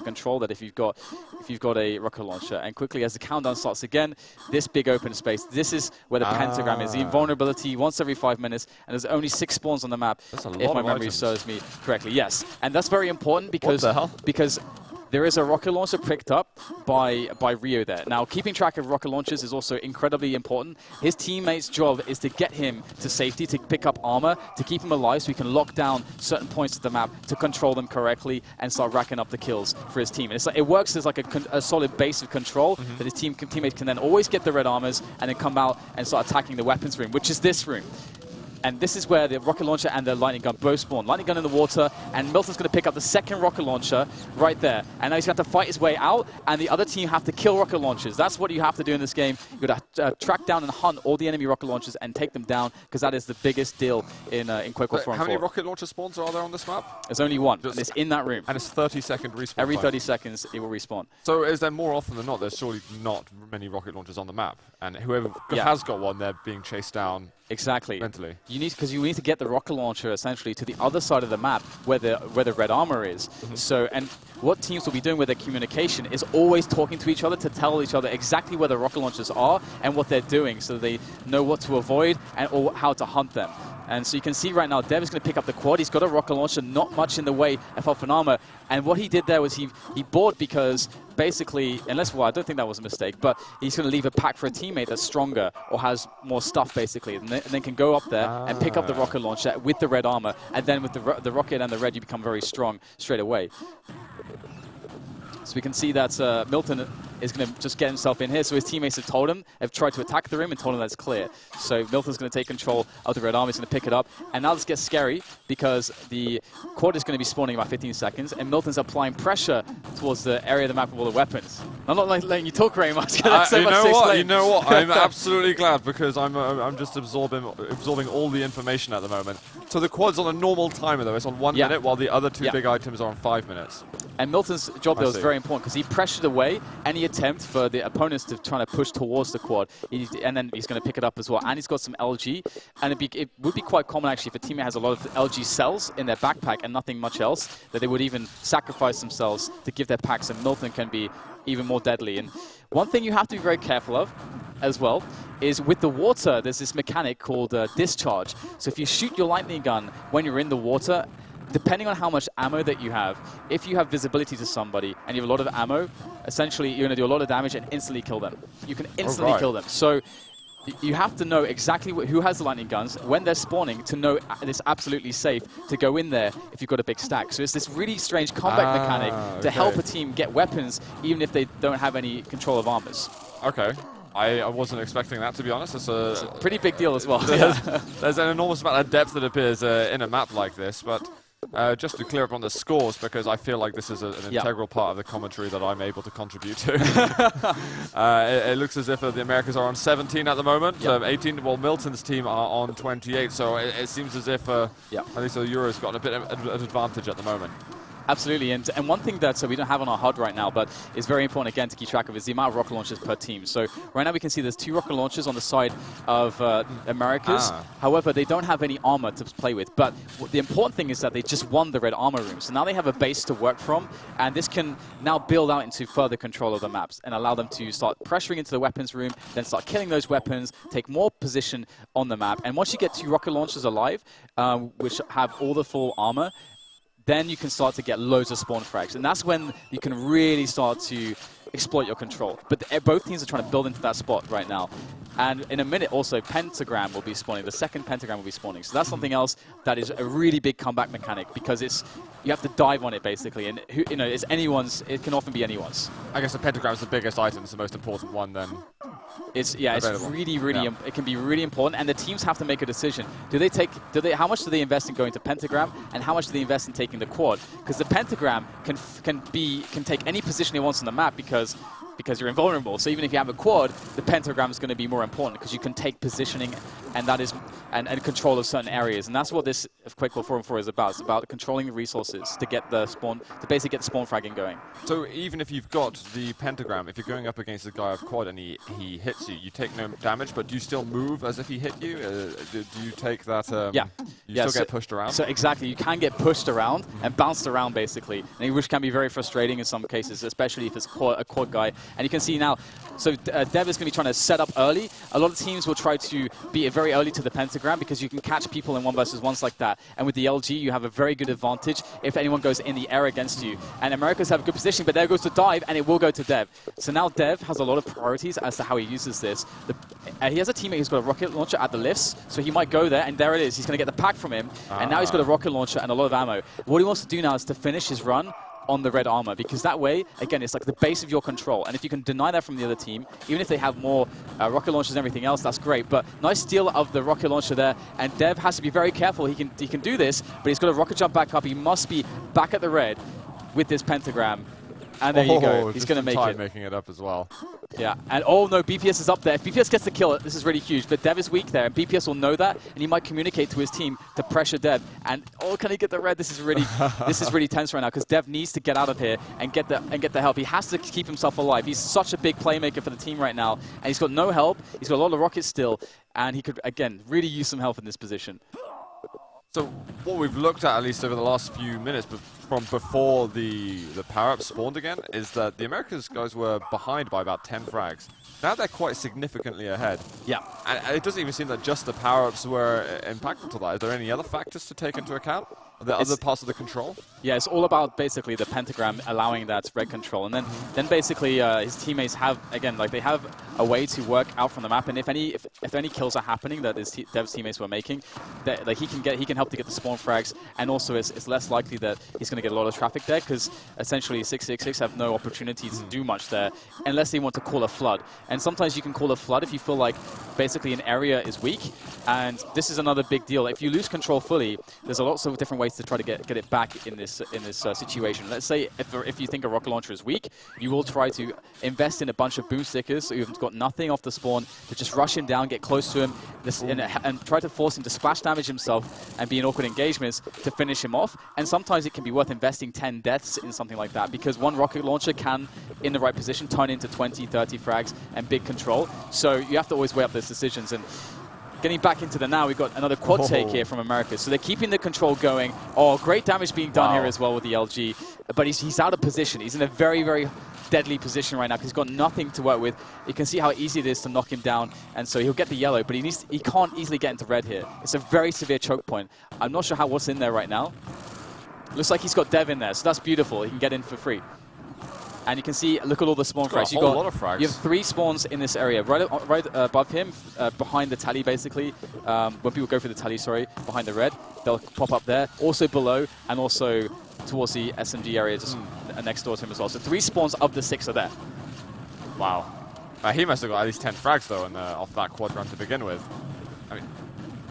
control that if you've got a rocket launcher. And quickly, as the countdown starts again, this big open space, this is where the pentagram is. The invulnerability once every 5 minutes, and there's only 6 spawns on the map, if my memory serves me correctly. Yes, and that's very important because there is a rocket launcher picked up by Rio there. Now, keeping track of rocket launchers is also incredibly important. His teammate's job is to get him to safety, to pick up armor, to keep him alive so he can lock down certain points of the map, to control them correctly and start racking up the kills for his team. And it works as like a solid base of control that his teammates can then always get the red armors and then come out and start attacking the weapons room, which is this room. And this is where the rocket launcher and the lightning gun both spawn. Lightning gun in the water, and Milton's going to pick up the second rocket launcher right there. And now he's going to have to fight his way out, and the other team have to kill rocket launchers. That's what you have to do in this game. You've got to track down and hunt all the enemy rocket launchers and take them down, because that is the biggest deal in QuakeWorld 4 and 4. How many rocket launcher spawns are there on this map? There's only one, and it's in that room. And it's 30-second respawn Every time. 30 seconds, it will respawn. So is there more often than not, there's surely not many rocket launchers on the map, and whoever has got one, they're being chased down. Exactly. Mentally. You need to get the rocket launcher essentially to the other side of the map where the red armor is. So, and what teams will be doing with their communication is always talking to each other to tell each other exactly where the rocket launchers are and what they're doing, so they know what to avoid or how to hunt them. And so you can see right now, Dev is going to pick up the quad. He's got a rocket launcher, not much in the way of health and armor. And what he did there was he bought because basically, unless, well, I don't think that was a mistake, but he's going to leave a pack for a teammate that's stronger or has more stuff, basically, and then can go up there and pick up the rocket launcher with the red armor. And then with the rocket and the red, you become very strong straight away. So we can see that Milton is going to just get himself in here. So his teammates have tried to attack the room and told him that's clear. So Milton's going to take control of the red arm. He's going to pick it up. And now this gets scary because the quad is going to be spawning in about 15 seconds. And Milton's applying pressure towards the area of the map with all the weapons. I'm not letting you talk very much. You know what? I'm absolutely glad because I'm just absorbing all the information at the moment. So the quad's on a normal timer, though. It's on 1 minute, while the other two big items are on 5 minutes. And Milton's job, though, is very important because he pressured away any attempt for the opponents to try to push towards the quad. And then he's going to pick it up as well. And he's got some LG. And it would be quite common, actually, if a teammate has a lot of LG cells in their backpack and nothing much else, that they would even sacrifice themselves to give their packs. And Milton can be even more deadly. And one thing you have to be very careful of as well is with the water, there's this mechanic called discharge. So if you shoot your lightning gun when you're in the water, depending on how much ammo that you have, if you have visibility to somebody and you have a lot of ammo, essentially you're going to do a lot of damage and instantly kill them. You can instantly kill them. So you have to know exactly who has the lightning guns, when they're spawning, to know it's absolutely safe to go in there if you've got a big stack. So it's this really strange combat mechanic to help a team get weapons even if they don't have any control of armors. Okay. I wasn't expecting that, to be honest. It's a pretty big deal as well. There's an enormous amount of depth that appears in a map like this, but just to clear up on the scores, because I feel like this is an integral part of the commentary that I'm able to contribute to. It looks as if the Americans are on 17 at the moment. 18, well, Milton's team are on 28, so it seems as if at least the Euros got a bit of an advantage at the moment. Absolutely, and one thing that we don't have on our HUD right now, but is very important again to keep track of, is the amount of rocket launchers per team. So right now we can see there's 2 rocket launchers on the side of Americas. However, they don't have any armor to play with. But the important thing is that they just won the red armor room. So now they have a base to work from, and this can now build out into further control of the maps and allow them to start pressuring into the weapons room, then start killing those weapons, take more position on the map. And once you get 2 rocket launchers alive, which have all the full armor, then you can start to get loads of spawn frags. And that's when you can really start to exploit your control. But both teams are trying to build into that spot right now. And in a minute also, Pentagram will be spawning. The second Pentagram will be spawning. So that's something else that is a really big comeback mechanic, because you have to dive on it, basically. And it's anyone's. It can often be anyone's. I guess the Pentagram is the biggest item. It's the most important one then. It's really, really, it can be really important, and the teams have to make a decision. How much do they invest in going to Pentagram, and how much do they invest in taking the quad? Because the Pentagram can take any position it wants on the map because you're invulnerable. So even if you have a quad, the Pentagram is going to be more important because you can take positioning and that is and control of certain areas. And that's what this QuakeWorld 4-on-4 is about. It's about controlling the resources to get the spawn, to basically get the spawn fragging going. So even if you've got the pentagram, if you're going up against a guy of quad and he hits you, you take no damage, but do you still move as if he hit you? Do you take that? You still get pushed around? So exactly, you can get pushed around and bounced around basically, and which can be very frustrating in some cases, especially if it's a quad guy. And you can see now, so Dev is going to be trying to set up early. A lot of teams will try to beat it very early to the pentagram because you can catch people in 1v1s like that. And with the LG, you have a very good advantage if anyone goes in the air against you. And Americans have a good position, but there goes the dive, and it will go to Dev. So now Dev has a lot of priorities as to how he uses this. He has a teammate who's got a rocket launcher at the lifts, so he might go there, and there it is. He's going to get the pack from him, and now he's got a rocket launcher and a lot of ammo. What he wants to do now is to finish his run on the red armor, because that way, again, it's like the base of your control. And if you can deny that from the other team, even if they have more rocket launchers and everything else, that's great. But nice steal of the rocket launcher there, and Dev has to be very careful. He can do this, but he's got to rocket jump back up. He must be back at the red with this pentagram. And there you go. He's going to make it. Making it up as well. Yeah, and oh no, BPS is up there. If BPS gets the kill, this is really huge. But Dev is weak there, and BPS will know that, and he might communicate to his team to pressure Dev. And oh, can he get the red? This is really tense right now because Dev needs to get out of here and get the help. He has to keep himself alive. He's such a big playmaker for the team right now, and he's got no help. He's got a lot of rockets still, and he could again really use some help in this position. So what we've looked at least over the last few minutes, from before the power-up spawned again, is that the Americas guys were behind by about 10 frags. Now they're quite significantly ahead. Yeah. And it doesn't even seem that just the power-ups were impactful to that. Are there any other factors to take into account? Are there other parts of the control? Yeah, it's all about basically the pentagram allowing that red control. And then basically his teammates have, again, like they have a way to work out from the map. And if any kills are happening that Dev's teammates were making, that like he can help to get the spawn frags. And also it's less likely that he's going to get a lot of traffic there because essentially 666 have no opportunity to do much there unless they want to call a flood. And sometimes you can call a flood if you feel like basically an area is weak. And this is another big deal. If you lose control fully, there's lots of different ways to try to get it back in this situation. Let's say if you think a rocket launcher is weak, you will try to invest in a bunch of boom stickers so you've got nothing off the spawn to just rush him down, get close to him, and try to force him to splash damage himself and be in awkward engagements to finish him off. And sometimes it can be worth investing 10 deaths in something like that because one rocket launcher can, in the right position, turn into 20, 30 frags and big control. So you have to always weigh up those decisions. And getting back into the now, we've got another quad take here from America. So they're keeping the control going. Oh, great damage being done here as well with the LG. But he's out of position. He's in a very, very deadly position right now because he's got nothing to work with. You can see how easy it is to knock him down. And so he'll get the yellow, but he can't easily get into red here. It's a very severe choke point. I'm not sure what's in there right now. Looks like he's got Dev in there, so that's beautiful. He can get in for free. And you can see, look at all the spawn frags. You have 3 spawns in this area, right above him, behind the tally basically. When people go for the tally, behind the red, they'll pop up there. Also below, and also towards the SMG area, just next door to him as well. So 3 spawns of the 6 are there. Wow. He must have got at least 10 frags though off that quad run to begin with. I mean,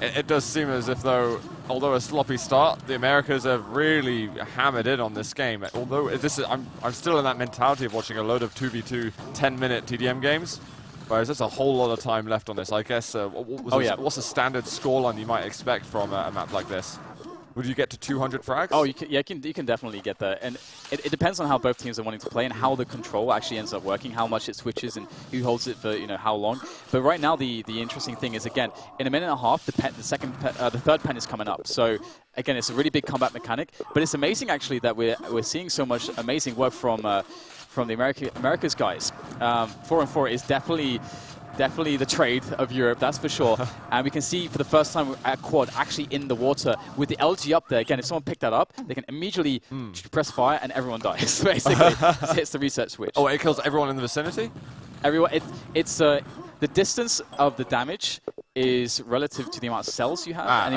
it does seem as if though, although a sloppy start, the Americas have really hammered in on this game. Although I'm still in that mentality of watching a load of 2v2 10-minute TDM games, whereas there's a whole lot of time left on this. I guess, what's a standard scoreline you might expect from a map like this? Would you get to 200 frags? Oh, you can definitely get that. And it depends on how both teams are wanting to play and how the control actually ends up working, how much it switches and who holds it for how long. But right now, the interesting thing is, again, in a minute and a half, the third pen is coming up. So again, it's a really big combat mechanic. But it's amazing actually that we're seeing so much amazing work from the Americas guys. 4-on-4 is definitely the trade of Europe, that's for sure. And we can see for the first time at quad actually in the water with the LG up there. Again, if someone picked that up, they can immediately press fire and everyone dies, basically. It hits the reset switch. Oh, it kills everyone in the vicinity? Everyone. It's the distance of the damage is relative to the amount of cells you have, and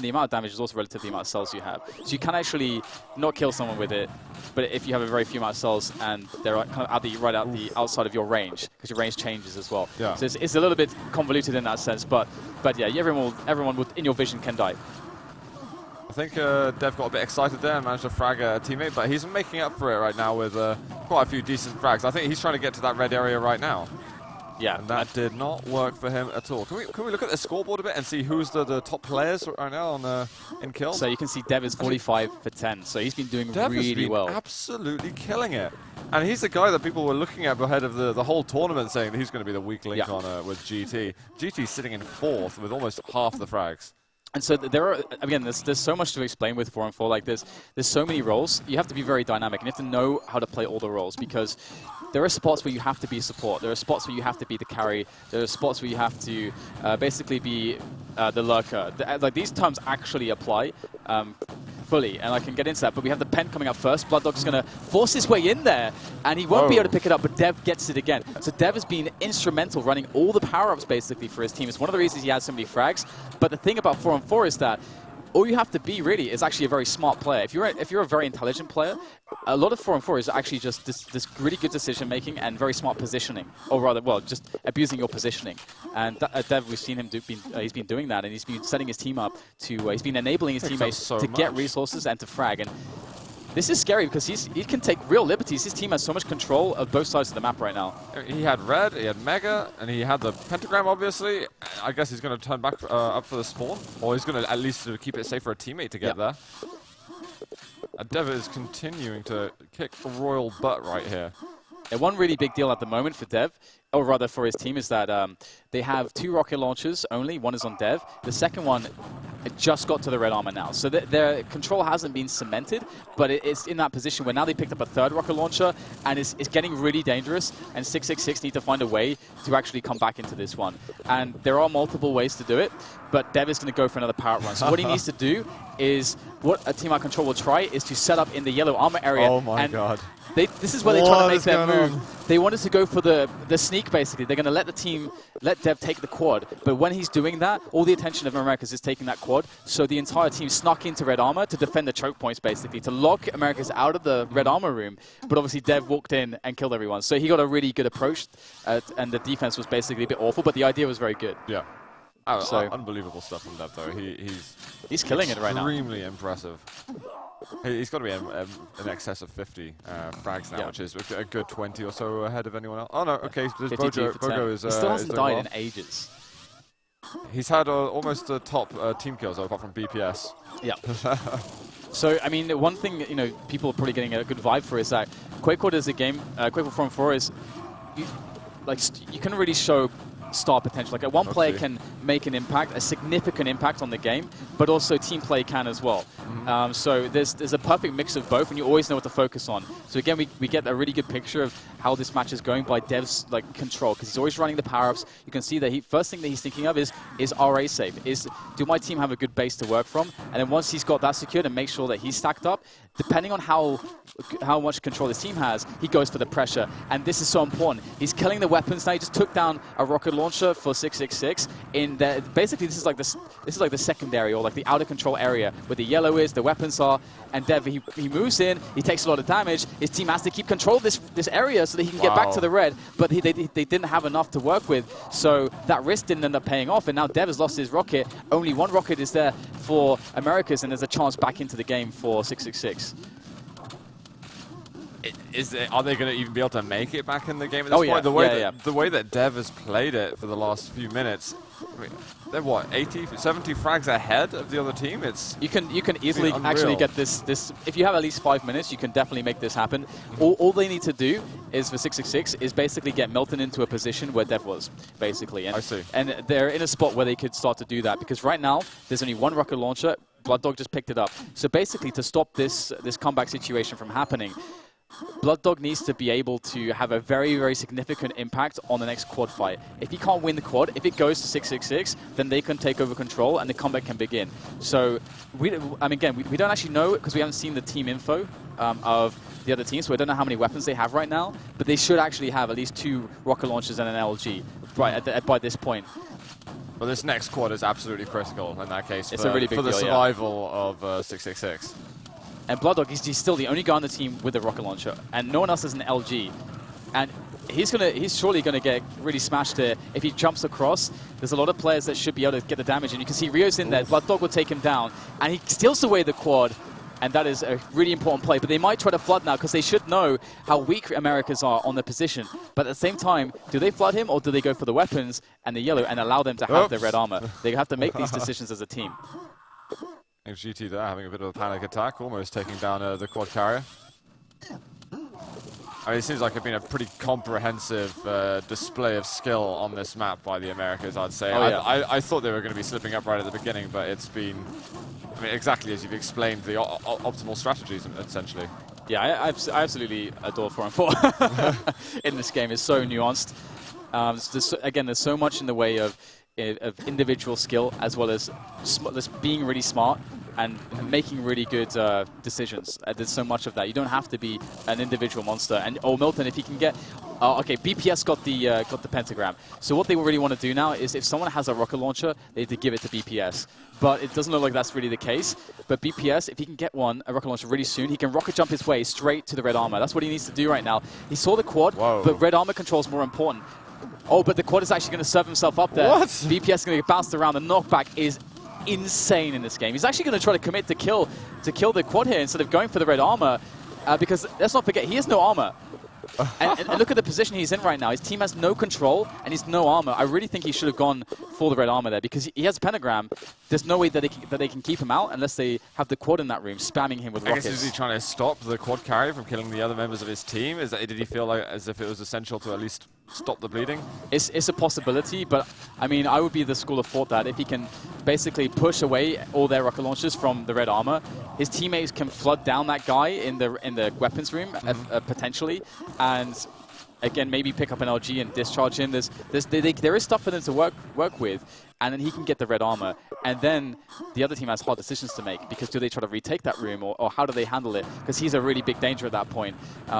the amount of damage is also relative to the amount of cells you have. So you can actually not kill someone with it, but if you have a very few amount of cells and they're kind of right out the outside of your range, because your range changes as well. Yeah. So it's a little bit convoluted in that sense, but yeah, everyone in your vision can die. I think Dev got a bit excited there and managed to frag a teammate, but he's making up for it right now with quite a few decent frags. I think he's trying to get to that red area right now. Yeah. And that did not work for him at all. Can we look at the scoreboard a bit and see who's the top players right now on in kills? So you can see Dev is 45 for 10. So he's been doing Dev really has been well. Absolutely killing it. And he's the guy that people were looking at ahead of the whole tournament, saying that he's going to be the weak link on with GT. GT's sitting in 4th with almost half the frags. And so there are, again, there's so much to explain with 4-on-4 like this. There's so many roles. You have to be very dynamic, and you have to know how to play all the roles, because there are spots where you have to be support. There are spots where you have to be the carry. There are spots where you have to basically be the lurker. Like, these terms actually apply fully, and I can get into that. But we have the pen coming up first. Blooddog's going to force his way in there, and he won't be able to pick it up, but Dev gets it again. So Dev has been instrumental running all the power-ups basically for his team. It's one of the reasons he has so many frags. But the thing about 4-on-4 is that all you have to be really is actually a very smart player. If you're a very intelligent player, a lot of 4-on-4 is actually just this really good decision making and very smart positioning, or rather, well, just abusing your positioning. And Dev, we've seen him he's been doing that, and he's been setting his team up to he's been enabling his teammates to get resources and to frag. And this is scary because he can take real liberties. His team has so much control of both sides of the map right now. He had red, he had mega, and he had the pentagram, obviously. I guess he's going to turn back up for the spawn, or he's going to at least keep it safe for a teammate to get there. Dev is continuing to kick royal butt right here. And one really big deal at the moment for Dev, or rather for his team, is that they have 2 rocket launchers only. One is on Dev. The second one just got to the red armor now. So their control hasn't been cemented, but it's in that position where now they picked up a 3rd rocket launcher, and it's getting really dangerous, and 666 need to find a way to actually come back into this one. And there are multiple ways to do it, but Dev is going to go for another power run. So what he needs to do is, what a team out control will try, is to set up in the yellow armor area. Oh my god. This is where they try to make their move. They wanted to go for the sneak, basically. They're going to let Dev take the quad. But when he's doing that, all the attention of Americas is taking that quad. So the entire team snuck into red armor to defend the choke points, basically, to lock Americas out of the red armor room. But obviously Dev walked in and killed everyone. So he got a really good approach, and the defense was basically a bit awful, but the idea was very good. Yeah. So unbelievable stuff from Dev, though. He's killing it right now. Extremely impressive. He's got to be in excess of 50 frags now, which is a good 20 or so ahead of anyone else. Oh, no, okay. Bojo is he still hasn't died in ages. He's had almost the top team kills, apart from BPS. Yeah. So, I mean, one thing, people are probably getting a good vibe for is that QuakeWorld is a game, QuakeWorld 4-on-4 is, you can really show star potential. Like, one player can make an impact, a significant impact on the game, but also team play can as well. So there's a perfect mix of both, and you always know what to focus on. So again, we get a really good picture of how this match is going by Dev's control, because he's always running the power-ups. You can see that first thing that he's thinking of is RA safe? Do my team have a good base to work from? And then once he's got that secured and make sure that he's stacked up, depending on how much control his team has, he goes for the pressure. And this is so important. He's killing the weapons now. He just took down a rocket launcher for 666. Basically, this is like the secondary, or like the outer control area where the yellow is, the weapons are. And Dev, he moves in. He takes a lot of damage. His team has to keep control of this area so that he can get back to the red. But they didn't have enough to work with, so that risk didn't end up paying off. And now Dev has lost his rocket. Only one rocket is there for Americas, and there's a chance back into the game for 666. Are they going to even be able to make it back in the game at this point? The way that Dev has played it for the last few minutes, I mean, they're what, 80, 70 frags ahead of the other team? You can easily actually get this. If you have at least 5 minutes, you can definitely make this happen. All they need to do is for 666 is basically get Milton into a position where Dev was, basically. And, I see. And they're in a spot where they could start to do that, because right now there's only one rocket launcher. Blooddog just picked it up. So basically, to stop this comeback situation from happening, Blooddog needs to be able to have a very, very significant impact on the next quad fight. If he can't win the quad, if it goes to 666, then they can take over control and the comeback can begin. So, we don't actually know, because we haven't seen the team info of the other teams, so we don't know how many weapons they have right now, but they should actually have at least 2 rocket launchers and an LG by this point. Well, this next quad is absolutely critical in that case it's a really big for the deal, survival of 666. And Blooddog, he's still the only guy on the team with a rocket launcher, and no one else has an LG. And he's surely going to get really smashed here if he jumps across. There's a lot of players that should be able to get the damage, and you can see Rio's in there. Blooddog will take him down, and he steals away the quad, and that is a really important play. But they might try to flood now because they should know how weak Americas are on their position. But at the same time, do they flood him or do they go for the weapons and the yellow and allow them to have their red armor? They have to make these decisions as a team. And GT there having a bit of a panic attack, almost taking down the quad carrier. I mean, it seems like it's been a pretty comprehensive display of skill on this map by the Americas, I'd say. Oh, yeah. I thought they were going to be slipping up right at the beginning, but it's been, I mean, exactly as you've explained, the optimal strategies, essentially. Yeah, I absolutely adore 4-on-4 in this game. It's so nuanced. Again, there's so much in the way of individual skill as well as being really smart and making really good decisions. There's so much of that. You don't have to be an individual monster. And Milton, if he can get, okay, BPS got the pentagram. So what they really want to do now is if someone has a rocket launcher, they need to give it to BPS. But it doesn't look like that's really the case. But BPS, if he can get a rocket launcher really soon, he can rocket jump his way straight to the red armor. That's what he needs to do right now. He saw the quad, but red armor control is more important. Oh, but the quad is actually going to serve himself up there. What? BPS is going to get bounced around. The knockback is insane in this game. He's actually going to try to commit to kill the quad here instead of going for the red armor, because let's not forget, he has no armor. and look at the position he's in right now. His team has no control and he's no armor. I really think he should have gone for the red armor there because he has a pentagram. There's no way that they can keep him out unless they have the quad in that room spamming him with rockets. I guess, is he trying to stop the quad carrier from killing the other members of his team? Did he feel like as if it was essential to at least stop the bleeding? It's a possibility, but I mean, I would be the school of thought that if he can basically push away all their rocket launchers from the red armor, his teammates can flood down that guy in the weapons room potentially, and again maybe pick up an LG and discharge him. There is stuff for them to work with, and then he can get the red armor, and then the other team has hard decisions to make because do they try to retake that room or how do they handle it? Because he's a really big danger at that point.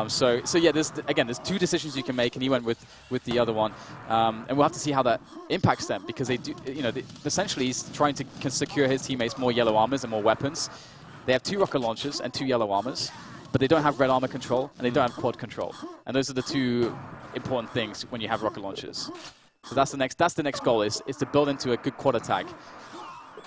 So yeah, there's two decisions you can make, and he went with the other one, and we'll have to see how that impacts them because they do, essentially he's trying to secure his teammates more yellow armors and more weapons. They have 2 rocket launchers and 2 yellow armors, but they don't have red armor control and they don't have quad control, and those are the 2 important things when you have rocket launchers. So that's the next goal is to build into a good quad attack.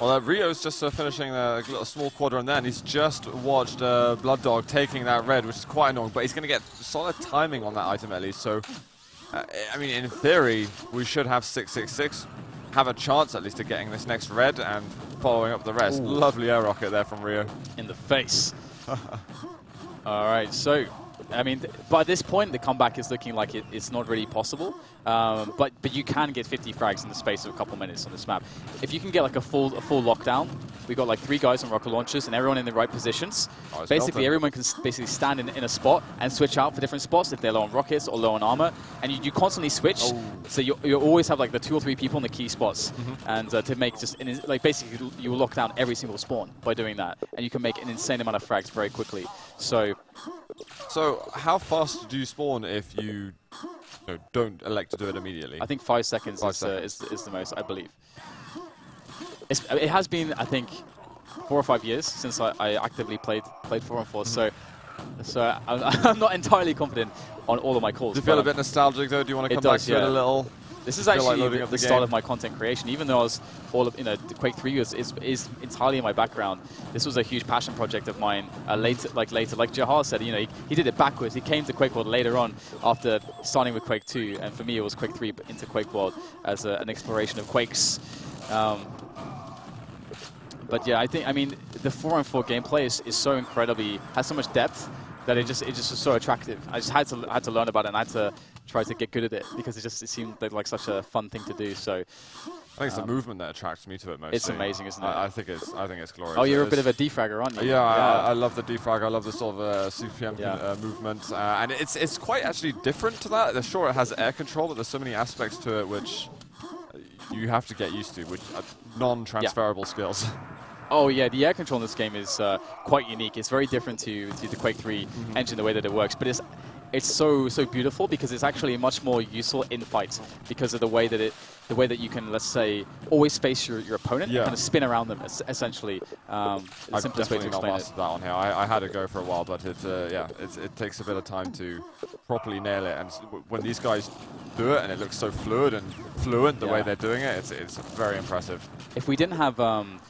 Well, Rio's just finishing a little small quad run there, and he's just watched Blood Dog taking that red, which is quite annoying, but he's going to get solid timing on that item at least. So, I mean, in theory, we should have 666 have a chance at least of getting this next red and following up the rest. Ooh. Lovely air rocket there from Rio. In the face. All right, so I mean, by this point, the comeback is looking like it's not really possible. But you can get 50 frags in the space of a couple minutes on this map. If you can get like a full lockdown, we got like 3 guys on rocket launchers and everyone in the right positions. Oh, basically, everyone can basically stand in a spot and switch out for different spots if they're low on rockets or low on armor. And you constantly switch, so you always have like the 2 or 3 people in the key spots. And to make like basically you will lock down every single spawn by doing that, and you can make an insane amount of frags very quickly. So how fast do you spawn if you don't elect to do it immediately? I think 5 seconds is the most, I believe. It has been, I think, 4 or 5 years since I actively played 4-on-4, so I'm not entirely confident on all of my calls. Do you feel a bit nostalgic though? Do you want to come back to it a little? This is actually the start of my content creation. Even though I was the Quake 3 is entirely in my background. This was a huge passion project of mine. Later, like Jahar said, he did it backwards. He came to QuakeWorld later on after starting with Quake 2, and for me it was Quake 3 into QuakeWorld as an exploration of Quakes. But yeah, I mean the 4-on-4 gameplay is so incredibly, has so much depth that it just is so attractive. I just had to learn about it, and I had to try to get good at it because it seemed like such a fun thing to do. So I think it's the movement that attracts me to it mostly. It's amazing, isn't it? I think it's glorious. Oh, you're a bit of a defragger, aren't you? Yeah, I love the defrag. I love the sort of CPM movement, and it's quite actually different to that. Sure, it has air control, but there's so many aspects to it which you have to get used to, which are non-transferable skills. Oh yeah, the air control in this game is quite unique. It's very different to the Quake 3 engine, the way that it works, but it's so beautiful because it's actually much more useful in fights because of the way that the way that you can, let's say, always face your opponent and kind of spin around them, essentially. I've definitely not mastered that on here. I had to go for a while, but it takes a bit of time to properly nail it. And when these guys do it, and it looks so fluid and fluent the way they're doing it, it's very impressive. If we didn't have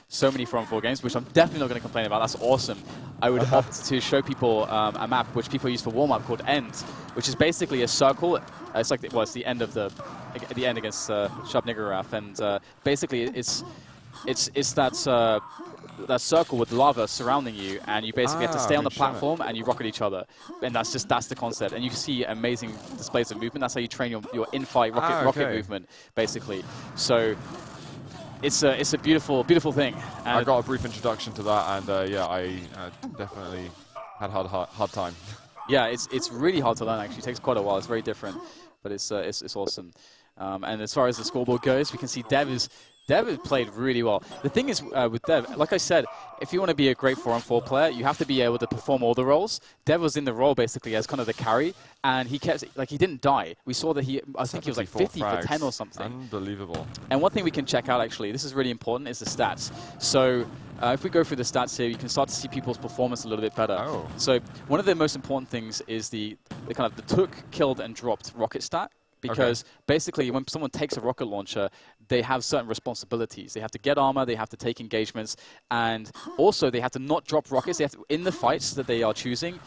so many 4-on-4 games, which I'm definitely not going to complain about, that's awesome, I would opt to show people a map which people use for warm-up called End, which is basically a circle. It's like it's the end of the end against Shabnigaraf, and basically it's that circle with lava surrounding you, and you basically have to stay on the platform and you rocket each other, and that's the concept. And you see amazing displays of movement. That's how you train your in-fight rocket movement, basically. So it's a beautiful thing. And I got a brief introduction to that, and I definitely had hard time. Yeah, it's really hard to learn. Actually, it takes quite a while. It's very different, but it's awesome. And as far as the scoreboard goes, we can see Dev has played really well. The thing is with Dev, like I said, if you want to be a great 4-on-4 player, you have to be able to perform all the roles. Dev was in the role basically as kind of the carry, and he kept, like, he didn't die. We saw that I think he was like 50 for 10 or something. Unbelievable. And one thing we can check out, actually, this is really important, is the stats. So if we go through the stats here, you can start to see people's performance a little bit better. Oh. So one of the most important things is the kind of the took, killed, and dropped rocket stat. Because basically, when someone takes a rocket launcher, they have certain responsibilities. They have to get armor, they have to take engagements, and also they have to not drop rockets. They have to, in the fights that they are choosing,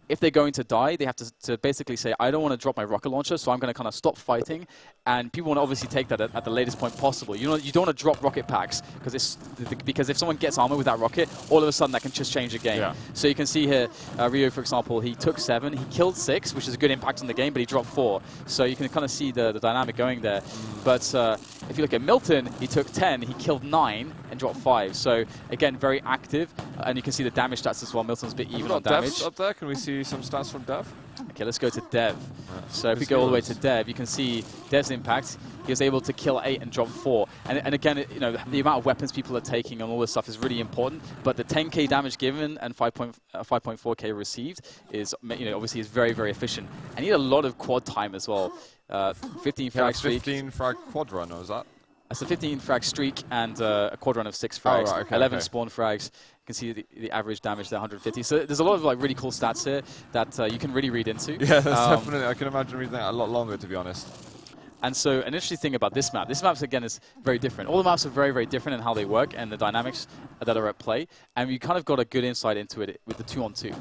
if they're going to die, they have to basically say, I don't want to drop my rocket launcher, so I'm going to kind of stop fighting. And people want to obviously take that at the latest point possible. You don't want to drop rocket packs, because if someone gets armor with that rocket, all of a sudden that can just change the game. Yeah. So you can see here, Rio, for example, he took 7, he killed 6, which is a good impact on the game, but he dropped 4. So you can kind of see the dynamic going there. But if you look at Milton, he took 10, he killed 9, and dropped 5. So again, very active, and you can see the damage stats as well. Milton's a bit even on damage. Up there, can we see some stats from Dev? Okay, let's go to Dev. So if we go all the way to Dev, you can see Dev's impact. He was able to kill 8 and drop 4. And again, you know, the amount of weapons people are taking and all this stuff is really important. But the 10k damage given and 5.4k received is, you know, obviously is very, very efficient. And he had a lot of quad time as well. 15 frag streak. 15 frag quad run, or was that? That's a 15 frag streak and a quad run of 6 frags. Oh, right, okay, 11 spawn frags. You can see the average damage there, 150. So there's a lot of like really cool stats here that you can really read into. Yeah, definitely. I can imagine reading that a lot longer, to be honest. And so an interesting thing about this map again is very different. All the maps are very, very different in how they work and the dynamics that are at play. And you kind of got a good insight into it with the 2-on-2.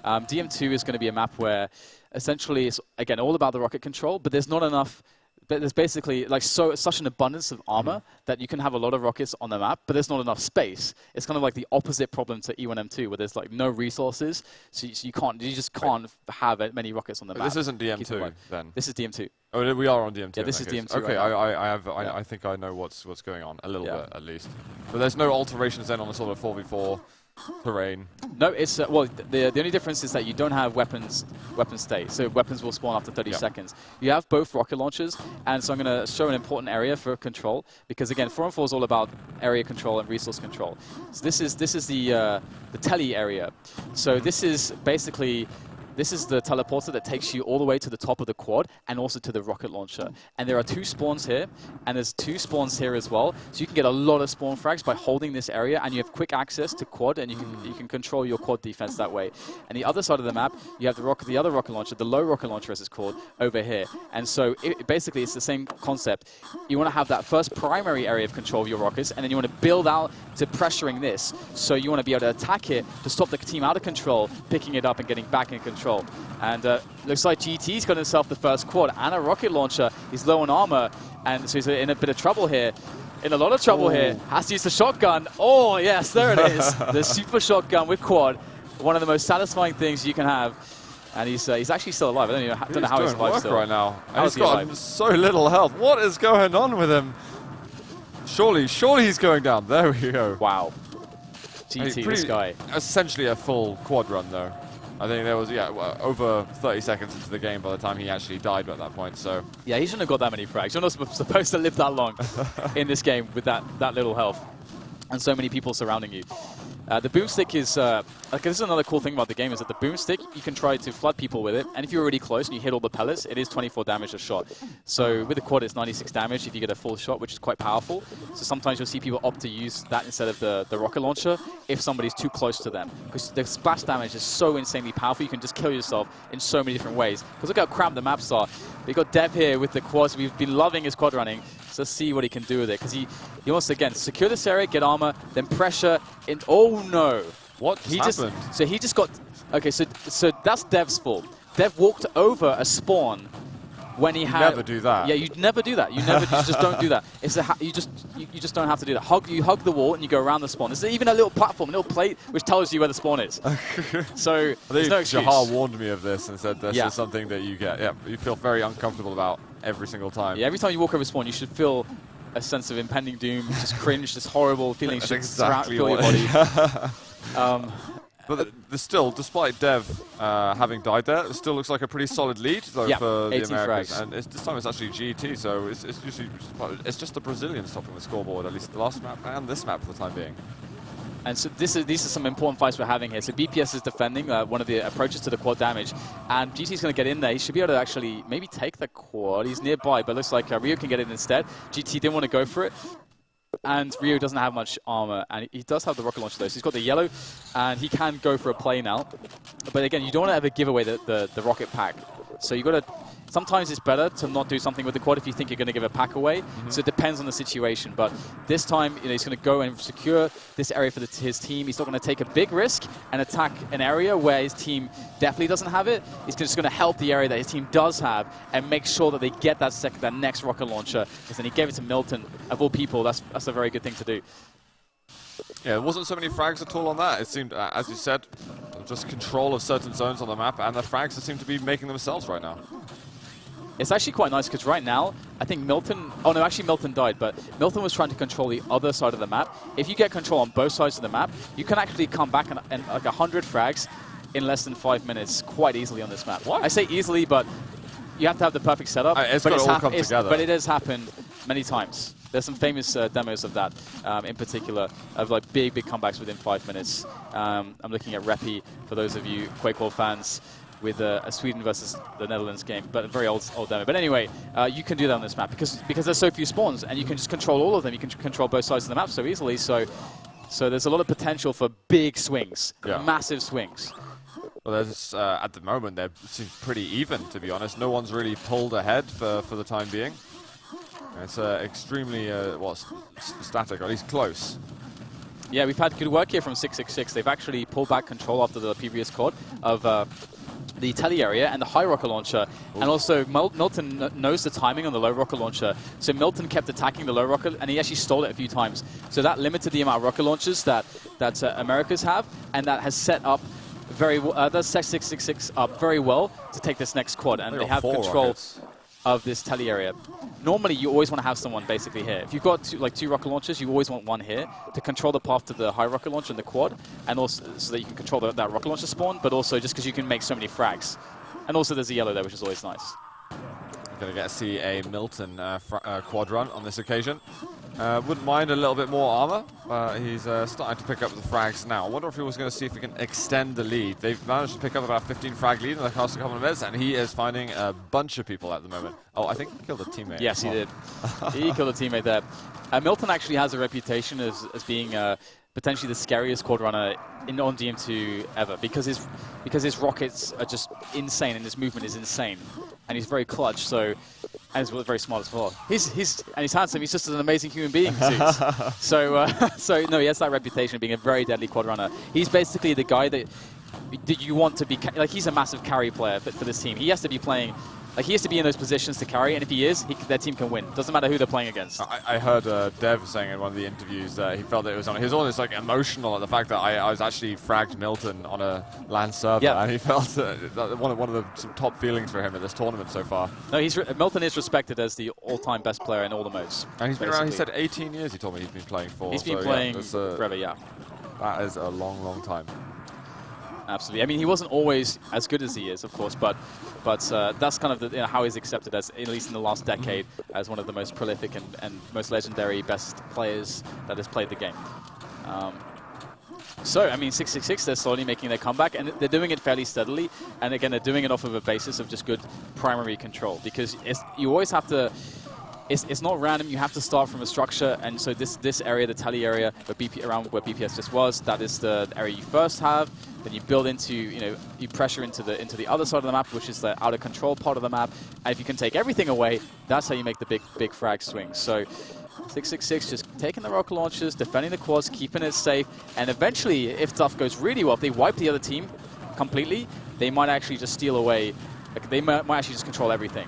DM2 is going to be a map where essentially it's, again, all about the rocket control, but there's not enough. But there's basically like such an abundance of armor that you can have a lot of rockets on the map, but there's not enough space. It's kind of like the opposite problem to E1M2, where there's like no resources, so you just can't have many rockets on the map. This isn't DM2 then. This is DM2. Oh, we are on DM2. Yeah, this is DM2. Okay, right I think I know what's going on a little bit at least. But there's no alterations then on the sort of 4v4 terrain. No, it's well, the only difference is that you don't have weapon state, so weapons will spawn after 30 seconds. You have both rocket launchers, and so I'm going to show an important area for control, because again, 4-on-4 is all about area control and resource control. So this is the tele area. So this is basically. This is the teleporter that takes you all the way to the top of the quad and also to the rocket launcher. And there are 2 spawns here, and there's 2 spawns here as well. So you can get a lot of spawn frags by holding this area, and you have quick access to quad, and you can control your quad defense that way. And the other side of the map, you have the other rocket launcher, the low rocket launcher as it's called, over here. And so basically it's the same concept. You want to have that first primary area of control of your rockets, and then you want to build out to pressuring this. So you want to be able to attack it to stop the team out of control, picking it up and getting back in control. And looks like GT's got himself the first quad and a rocket launcher. He's low on armor, and so he's in a bit of trouble here. In a lot of trouble here. Has to use the shotgun. Oh, yes, there it is. The super shotgun with quad. One of the most satisfying things you can have. And he's actually still alive. I don't know how he's alive still. Right now. And he's got so little health. What is going on with him? Surely he's going down. There we go. Wow. GT, this guy. Essentially a full quad run, though. I think there was, over 30 seconds into the game by the time he actually died at that point, so... Yeah, he shouldn't have got that many frags. You're not supposed to live that long in this game with that little health and so many people surrounding you. The boomstick is, like, this is another cool thing about the game, is that the boomstick, you can try to flood people with it, and if you're really close and you hit all the pellets, it is 24 damage a shot. So with the quad, it's 96 damage if you get a full shot, which is quite powerful. So sometimes you'll see people opt to use that instead of the rocket launcher if somebody's too close to them. Because the splash damage is so insanely powerful, you can just kill yourself in so many different ways. Because look how cramped the maps are. We've got Dev here with the quads. We've been loving his quad running. So let's see what he can do with it. Because he wants to, again, secure this area, get armor, then pressure in. Oh no! What happened? So he just got. Okay, so that's Dev's fault. Dev walked over a spawn when he had. Never do that. Yeah, you'd never do that. You just don't do that. It's you just don't have to do that. You hug the wall and you go around the spawn. There's even a little platform, a little plate which tells you where the spawn is. So there's no excuse. Jahar warned me of this and said this is something that you get. Yeah, you feel very uncomfortable about every single time. Yeah, every time you walk over spawn, you should feel a sense of impending doom, just cringe, just horrible feelings should fill your body. But still, despite Dev having died there, it still looks like a pretty solid lead though for the Americans. Frags. And this time it's actually GT, so it's usually just the Brazilians topping the scoreboard, at least the last map and this map for the time being. And so these are some important fights we're having here. So BPS is defending one of the approaches to the quad damage, and GT's going to get in there. He should be able to actually maybe take the quad. He's nearby, but looks like Rio can get it instead. GT didn't want to go for it. And Rio doesn't have much armor, and he does have the rocket launcher though, so he's got the yellow, and he can go for a play now. But again, you don't want to ever give away the rocket pack. So you got to. Sometimes it's better to not do something with the quad if you think you're going to give a pack away. So it depends on the situation. But this time, he's going to go and secure this area for his team. He's not going to take a big risk and attack an area where his team definitely doesn't have it. He's just going to help the area that his team does have and make sure that they get that next rocket launcher. Because then he gave it to Milton. Of all people, that's a very good thing to do. Yeah, there wasn't so many frags at all on that. It seemed, as you said, just control of certain zones on the map, and the frags seem to be making themselves right now. It's actually quite nice because right now, I think Milton... Oh, no, actually Milton died, but Milton was trying to control the other side of the map. If you get control on both sides of the map, you can actually come back and like 100 frags in less than 5 minutes quite easily on this map. What? I say easily, but you have to have the perfect setup. It's got to all come together. But it has happened many times. There's some famous demos of that, in particular, of like big comebacks within 5 minutes. I'm looking at Reppy, for those of you QuakeWorld fans, with a Sweden versus the Netherlands game, but a very old demo. But anyway, you can do that on this map because there's so few spawns, and you can just control all of them. You can control both sides of the map so easily. So there's a lot of potential for big swings, massive swings. Well, there's at the moment they seem pretty even, to be honest. No one's really pulled ahead for the time being. It's extremely static, or at least close. Yeah, we've had good work here from 666. They've actually pulled back control after the previous quad of the telly area and the high rocket launcher. Ooh. And also Milton knows the timing on the low rocket launcher. So Milton kept attacking the low rocket, and he actually stole it a few times. So that limited the amount of rocket launchers that Americas have, and that has set up very well. That's 666 up very well to take this next quad, and they have control of this telly area. Normally, you always want to have someone basically here. If you've got two rocket launchers, you always want one here to control the path to the high rocket launcher and the quad, and also so that you can control that rocket launcher spawn, but also just because you can make so many frags. And also there's a yellow there, which is always nice. Going to get to see a Milton quad run on this occasion. Wouldn't mind a little bit more armor, but he's starting to pick up the frags now. I wonder if he was going to see if he can extend the lead. They've managed to pick up about 15 frag lead in the past couple of minutes, and he is finding a bunch of people at the moment. Oh, I think he killed a teammate. Yes, he did. He killed a teammate there. Milton actually has a reputation as being potentially the scariest quad runner on DM2 ever, because his rockets are just insane and his movement is insane, and he's very clutch. So, and he's very smart as well. He's handsome. He's just an amazing human being. So no, he has that reputation of being a very deadly quad runner. He's basically the guy that you want to be like. He's a massive carry player for this team. He has to be playing. Like, he has to be in those positions to carry, and if he is, their team can win. Doesn't matter who they're playing against. I heard Dev saying in one of the interviews that he felt that it was he was almost like emotional at the fact that I was actually fragged Milton on a LAN server, and he felt one of the top feelings for him at this tournament so far. No, Milton is respected as the all-time best player in all the modes. And he's been around, he said 18 years he told me he's been playing for. He's been playing forever, yeah. That is a long, long time. Absolutely. I mean, he wasn't always as good as he is, of course, but that's kind of how he's accepted as, at least in the last decade, as one of the most prolific and most legendary best players that has played the game. So, I mean, 666, they're slowly making their comeback, and they're doing it fairly steadily. And again, they're doing it off of a basis of just good primary control, because you always have to. It's not random. You have to start from a structure, and so this area, the tally area, around where BPS just was, that is the area you first have. Then you build into, you pressure into the other side of the map, which is the out of control part of the map. And if you can take everything away, that's how you make the big frag swings. So 666 just taking the rocket launchers, defending the quads, keeping it safe, and eventually, if stuff goes really well, if they wipe the other team completely, they might actually just steal away. Like, they might actually just control everything.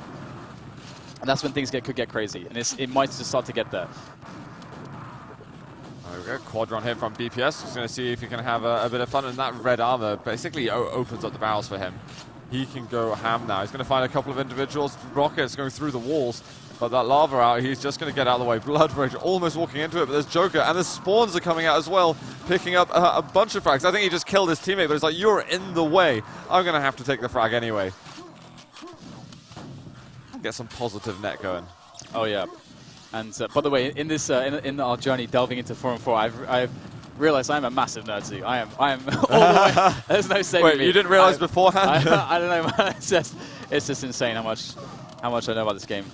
And that's when things could get crazy, and it might just start to get there. There we go, quad run here from BPS. He's going to see if he can have a bit of fun, and that red armor basically opens up the barrels for him. He can go ham now. He's going to find a couple of individuals, rockets going through the walls, but that lava out, he's just going to get out of the way. Blood Rage almost walking into it, but there's Joker, and the spawns are coming out as well, picking up a bunch of frags. I think he just killed his teammate, but it's like, you're in the way. I'm going to have to take the frag anyway. Get some positive net going. Oh yeah, and by the way, in this in our journey delving into 4 and 4, I've realized I'm a massive nerd too. I am all the way. There's no saving Wait, me. you didn't realize beforehand? I don't know, man. It's just insane how much I know about this game.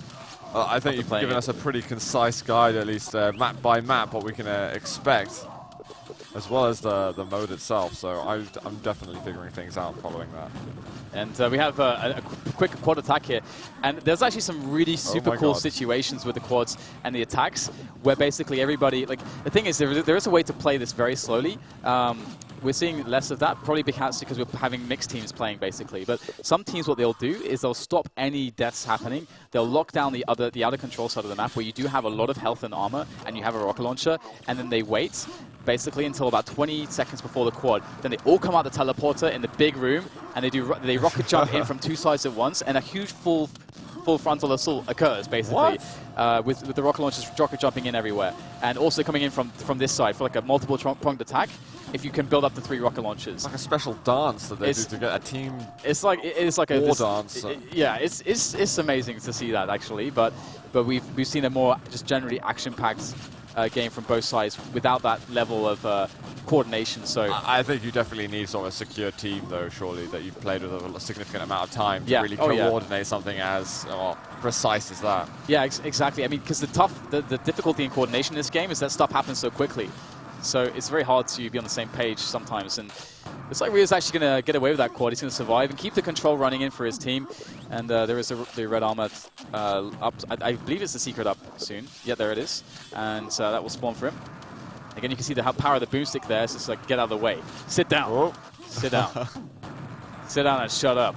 Well, I think you've given us a pretty concise guide, at least map by map, what we can expect, as well as the mode itself. So I'm definitely figuring things out following that. And we have a quick quad attack here. And there's actually some really super cool situations with the quads and the attacks, where basically everybody, like, the thing is, there is a way to play this very slowly. We're seeing less of that, probably because we're having mixed teams playing, basically. But some teams, what they'll do is they'll stop any deaths happening. They'll lock down the outer control side of the map, where you do have a lot of health and armor, and you have a rocket launcher, and then they wait, basically until about 20 seconds before the quad. Then they all come out the teleporter in the big room, and they rocket jump in from 2 sides at once, and a huge full frontal assault occurs, basically, with the rocket launchers rocket jumping in everywhere, and also coming in from this side for like a multiple pronged attack. If you can build up to 3 rocket launchers, it's like a special dance that they do to get a team. It's like a war dance. Yeah, it's amazing to see that actually, but we've seen a more just generally action-packed game from both sides without that level of coordination. So I think you definitely need sort of a secure team, though, surely, that you've played with a significant amount of time to really coordinate something as precise as that. Yeah, exactly. I mean, because the difficulty in coordination in this game is that stuff happens so quickly. So it's very hard to be on the same page sometimes. And it's like Rio's actually going to get away with that quad. He's going to survive and keep the control running in for his team. And there is the red armor up. I believe it's the secret up soon. Yeah, there it is. And that will spawn for him. Again, you can see the power of the boomstick there. It's just like, get out of the way. Sit down. Whoa. Sit down. Sit down and shut up.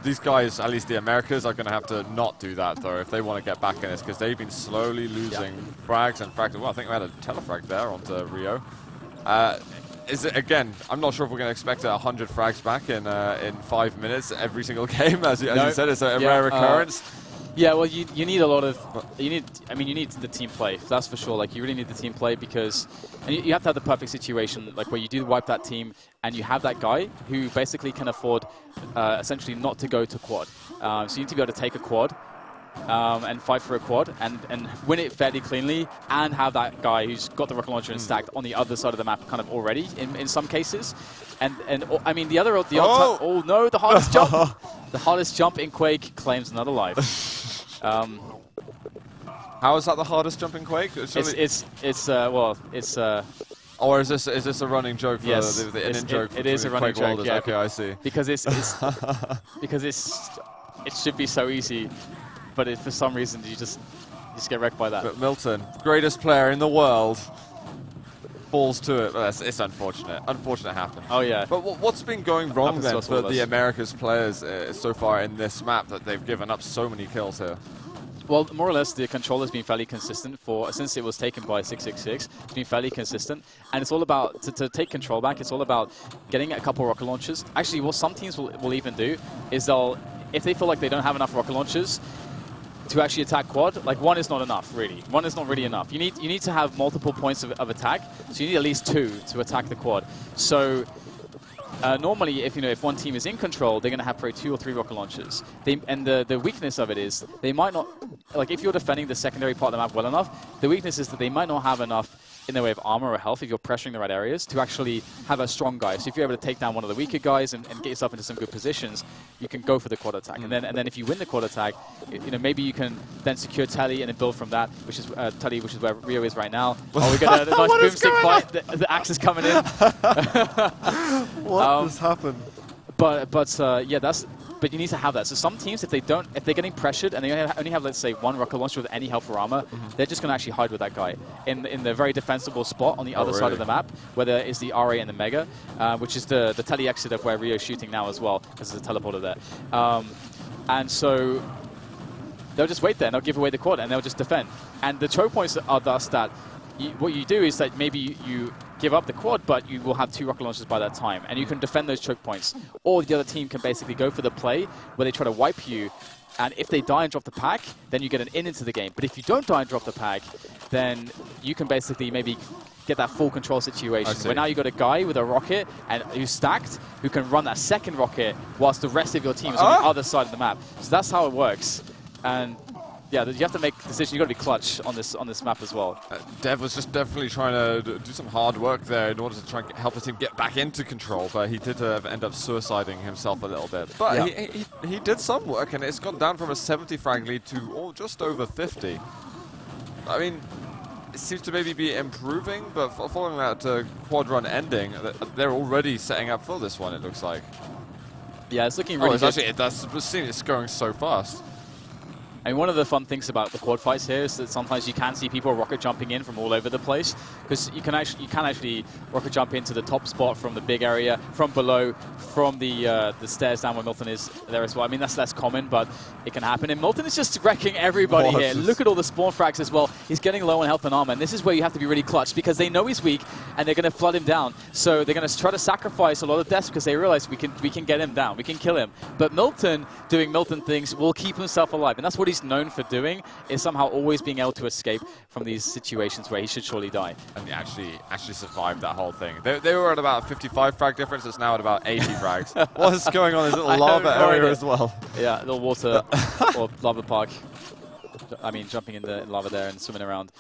These guys, at least the Americas, are going to have to not do that, though, if they want to get back in this, because they've been slowly losing frags and frags. Well, I think we had a telefrag there onto Rio. Again, I'm not sure if we're going to expect 100 frags back in 5 minutes every single game. As you said, it's a rare occurrence. Yeah, well, you need a lot of you need the team play, that's for sure. Like, you really need the team play, because you have to have the perfect situation, like where you do wipe that team and you have that guy who basically can afford essentially not to go to quad. So you need to be able to take a quad and fight for a quad and win it fairly cleanly, and have that guy who's got the rocket launcher and stacked on the other side of the map kind of already in some cases. And I mean, the oh no, the hardest jump, the hardest jump in Quake claims another life. How is that the hardest jump in Quake? Or is this a running joke for the in joke? It is a running joke. Yeah, okay, I see. Because it should be so easy, but for some reason you just get wrecked by that. But Milton, greatest player in the world, falls to it. But it's unfortunate. Unfortunate happens. Oh yeah. But what's been going wrong then for the Americas players so far in this map that they've given up so many kills here? Well, more or less, the control has been fairly consistent since it was taken by 666. It's been fairly consistent, and it's all about to take control back. It's all about getting a couple rocket launchers. Actually, what some teams will even do is if they feel like they don't have enough rocket launchers to actually attack quad, like one is not enough, really. One is not really enough. You need to have multiple points of attack, so you need at least 2 to attack the quad. So normally, if one team is in control, they're going to have probably 2 or 3 rocket launchers. And the weakness of it is they might not, like if you're defending the secondary part of the map well enough, the weakness is that they might not have enough in the way of armor or health, if you're pressuring the right areas, to actually have a strong guy. So if you're able to take down one of the weaker guys and get yourself into some good positions, you can go for the quad attack. And then if you win the quad attack, you know, maybe you can then secure Telly and then build from that, which is Telly, which is where Rio is right now. Oh, we got a nice boomstick fight. The axe is coming in. What has happened? Yeah, but you need to have that. So some teams, if they're getting pressured and they only have, let's say, one rocket launcher with any health or armor, they're just going to actually hide with that guy in the very defensible spot on the other side of the map, where there is the RA and the Mega, which is the tele exit of where Rio's shooting now as well, because there's a teleporter there. And so they'll just wait there, and they'll give away the quad, and they'll just defend. And the choke points are thus that what you do is that maybe you give up the quad, but you will have 2 rocket launchers by that time, and you can defend those choke points. Or the other team can basically go for the play where they try to wipe you, and if they die and drop the pack, then you get an into the game. But if you don't die and drop the pack, then you can basically maybe get that full control situation where now you've got a guy with a rocket and who's stacked who can run that second rocket whilst the rest of your team is on the other side of the map. So that's how it works. And yeah, you have to make decisions. You've got to be clutch on this map as well. Dev was just definitely trying to do some hard work there in order to try and help the team get back into control, but he did end up suiciding himself a little bit. But he did some work, and it's gone down from a 70 frag lead to just over 50. I mean, it seems to maybe be improving, but following that quad run ending, they're already setting up for this one, it looks like. Yeah, it's looking really good. It's going so fast. I mean, one of the fun things about the quad fights here is that sometimes you can see people rocket jumping in from all over the place, because you can actually rocket jump into the top spot from the big area, from below, from the stairs down where Milton is there as well. I mean, that's less common, but it can happen. And Milton is just wrecking everybody here. Look at all the spawn frags as well. He's getting low on health and armor, and this is where you have to be really clutch, because they know he's weak and they're going to flood him down. So they're going to try to sacrifice a lot of deaths because they realize we can get him down, we can kill him. But Milton, doing Milton things, will keep himself alive, and that's what he's known for doing, is somehow always being able to escape from these situations where he should surely die. And he actually survived that whole thing. They were at about 55 frag difference. It's now at about 80 frags. What's going on in this little lava area as well? Yeah, a little water or lava park. I mean, jumping in the lava there and swimming around.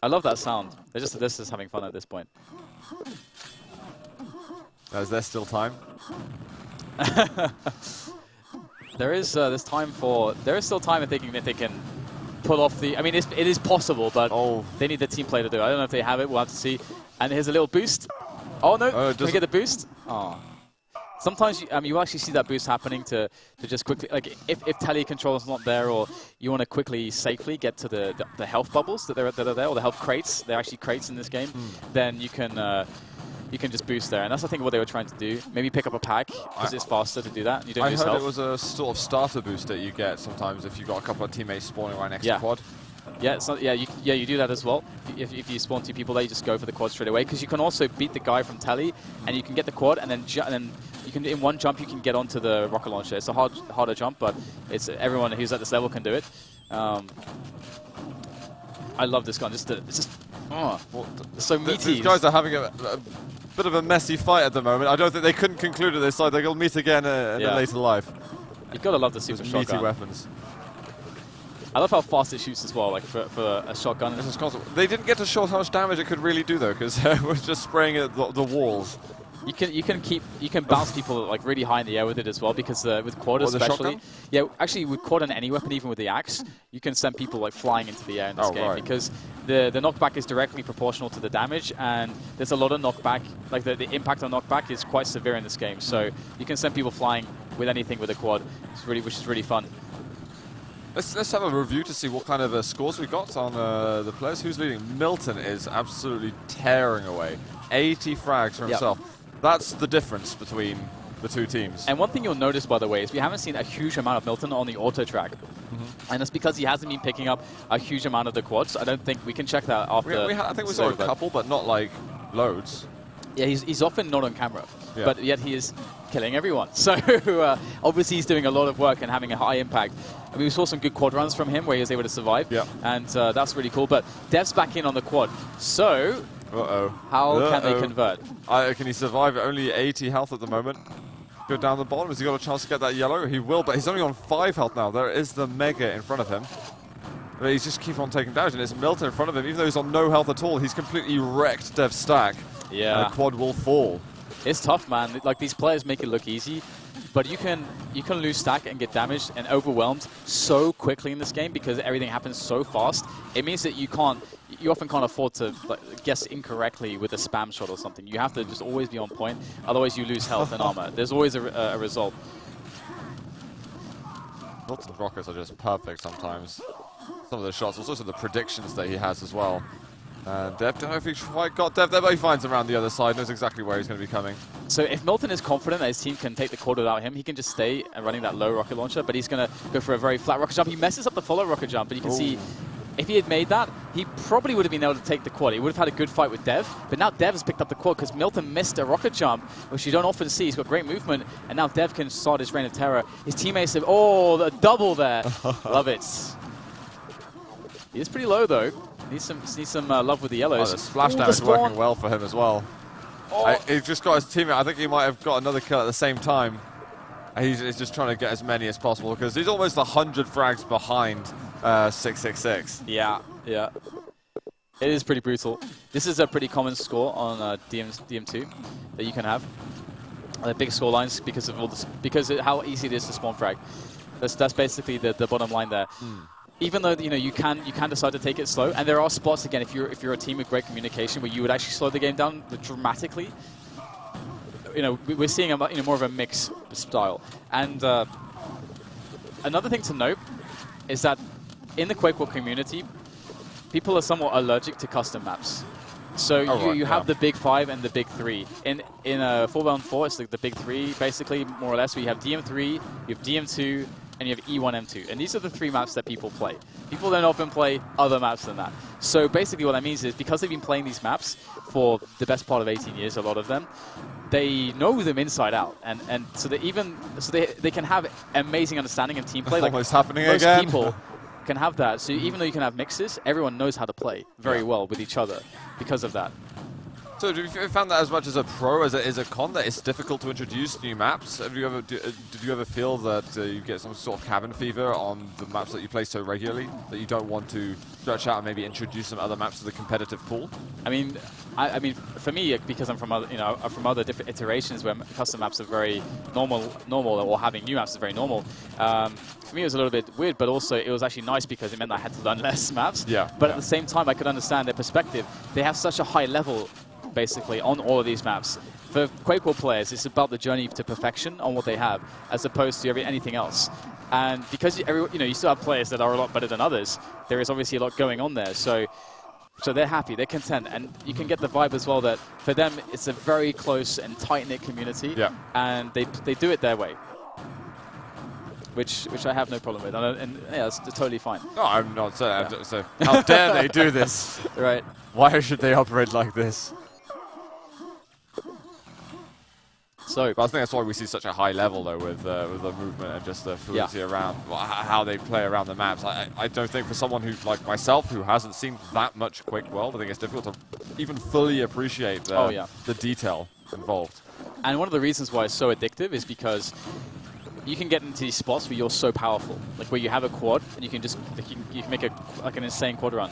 I love that sound. They're just having fun at this point. Is there still time? There is still time if they can pull off the. I mean, it is possible, but they need the team play to do it. I don't know if they have it. We'll have to see. And here's a little boost. Oh no! Can we get the boost? Oh. Sometimes you actually see that boost happening to just quickly, like if tele control is not there, or you want to quickly safely get to the health bubbles that are there, or the health crates. They're actually crates in this game. Then you can just boost there, and that's I think what they were trying to do. Maybe pick up a pack because it's faster to do that. You don't I lose heard health. It was a sort of starter boost that you get sometimes if you got a couple of teammates spawning right next to quad. Yeah, you do that as well. If you spawn 2 people there, you just go for the quad straight away, because you can also beat the guy from Telly, and you can get the quad, and then you can in one jump you can get onto the rocket launcher. It's a harder jump, but it's everyone who's at this level can do it. I love this gun. It's so meaty. These guys are having a bit of a messy fight at the moment. I don't think they couldn't conclude at this side. They'll meet again in a later life. You've got to love the super shotgun. Meaty weapons. I love how fast it shoots as well, like for a shotgun. They didn't get to show how much damage it could really do though, because it was just spraying at the walls. You can bounce people like really high in the air with it as well, because with quad especially. Yeah, actually with quad and any weapon, even with the axe, you can send people like flying into the air in this game, because the knockback is directly proportional to the damage, and there's a lot of knockback. Like the impact on knockback is quite severe in this game, so you can send people flying with anything with a quad, which is really fun. Let's have a review to see what kind of scores we got on the players. Who's leading? Milton is absolutely tearing away. 80 frags for himself. That's the difference between the 2 teams. And one thing you'll notice, by the way, is we haven't seen a huge amount of Milton on the auto track. And that's because he hasn't been picking up a huge amount of the quads. I don't think we can check that after. I think we saw a couple, but not like loads. Yeah, he's often not on camera, but yet he is killing everyone. So obviously he's doing a lot of work and having a high impact. I mean, we saw some good quad runs from him where he was able to survive, and that's really cool. But Dev's back in on the quad. So how can they convert? Can he survive at only 80 health at the moment? Go down the bottom. Has he got a chance to get that yellow? He will, but he's only on 5 health now. There is the Mega in front of him. But he's just keep on taking damage, and it's Milton in front of him. Even though he's on no health at all, he's completely wrecked Dev's stack. Yeah. And quad will fall. It's tough, man. Like, these players make it look easy, but you can lose stack and get damaged and overwhelmed so quickly in this game because everything happens so fast. It means that you often can't afford to guess incorrectly with a spam shot or something. You have to just always be on point, otherwise you lose health and armor. There's always a result. Milton's rockets are just perfect sometimes. Some of the shots, also the predictions that he has as well. Dev, don't know if he quite got Dev there, but he finds him around the other side, knows exactly where he's going to be coming. So if Milton is confident that his team can take the quad without him, he can just stay running that low rocket launcher, but he's going to go for a very flat rocket jump. He messes up the follow rocket jump, but you can see if he had made that, he probably would have been able to take the quad. He would have had a good fight with Dev, but now Dev has picked up the quad because Milton missed a rocket jump, which you don't often see. He's got great movement, and now Dev can start his reign of terror. His teammates have, the double there. Love it. He is pretty low, though. Needs some love with the yellows. The splash damage is working well for him as well. He just got his teammate. I think he might have got another kill at the same time. He's just trying to get as many as possible because he's almost 100 frags behind 666. Yeah. It is pretty brutal. This is a pretty common score on DM2 that you can have. Big score lines because of how easy it is to spawn frag. That's basically the bottom line there. Even though you can decide to take it slow, and there are spots again if you're a team with great communication where you would actually slow the game down dramatically. We're seeing more of a mix style. And another thing to note is that in the QuakeWorld community, people are somewhat allergic to custom maps. So you have the big 5 and the big 3. In a 4v4, it's like the big 3 basically, more or less. Where you have DM3, you have DM2, and you have E1, M2. And these are the 3 maps that people play. People don't often play other maps than that. So basically what that means is because they've been playing these maps for the best part of 18 years, a lot of them, they know them inside out. And so they can have amazing understanding and team play. Like almost happening most again. People can have that. So even though you can have mixes, everyone knows how to play very well with each other because of that. So, have you found that as much as a pro as it is a con, that it's difficult to introduce new maps? Have you ever, did you ever feel that you get some sort of cabin fever on the maps that you play so regularly that you don't want to stretch out and maybe introduce some other maps to the competitive pool? I mean, for me, because I'm from other different iterations where custom maps are very normal, or having new maps is very normal. For me, it was a little bit weird, but also it was actually nice because it meant I had to learn less maps. But at the same time, I could understand their perspective. They have such a high level, basically, on all of these maps. For QuakeWorld players, it's about the journey to perfection on what they have, as opposed to anything else. And because you still have players that are a lot better than others, there is obviously a lot going on there. So they're happy, they're content, and you can get the vibe as well that for them it's a very close and tight-knit community, and they do it their way. Which I have no problem with, and it's totally fine. No, I'm not saying. So how dare they do this? Right. Why should they operate like this? So, but I think that's why we see such a high level, though, with the movement and just the fluidity around how they play around the maps. I don't think for someone who, like myself, who hasn't seen that much QuakeWorld, I think it's difficult to even fully appreciate the detail involved. And one of the reasons why it's so addictive is because you can get into these spots where you're so powerful, like where you have a quad and you can just you can make an insane quad run.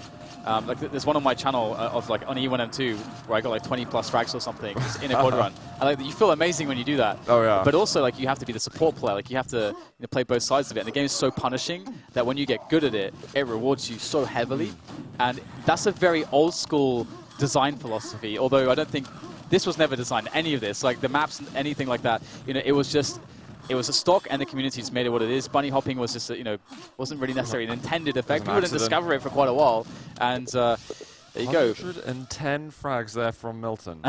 There's one on my channel of on E1 M2 where I got 20+ frags or something just in a quad run. And you feel amazing when you do that. Oh yeah. But also you have to be the support player. You have to play both sides of it. And the game is so punishing that when you get good at it, it rewards you so heavily. And that's a very old school design philosophy. Although I don't think this was never designed. Any of this, the maps, anything like that. It was just. It was a stock, and the community just made it what it is. Bunny hopping was just, wasn't really necessarily an intended effect. People didn't discover it for quite a while, and there you go. 110 frags there from Milton.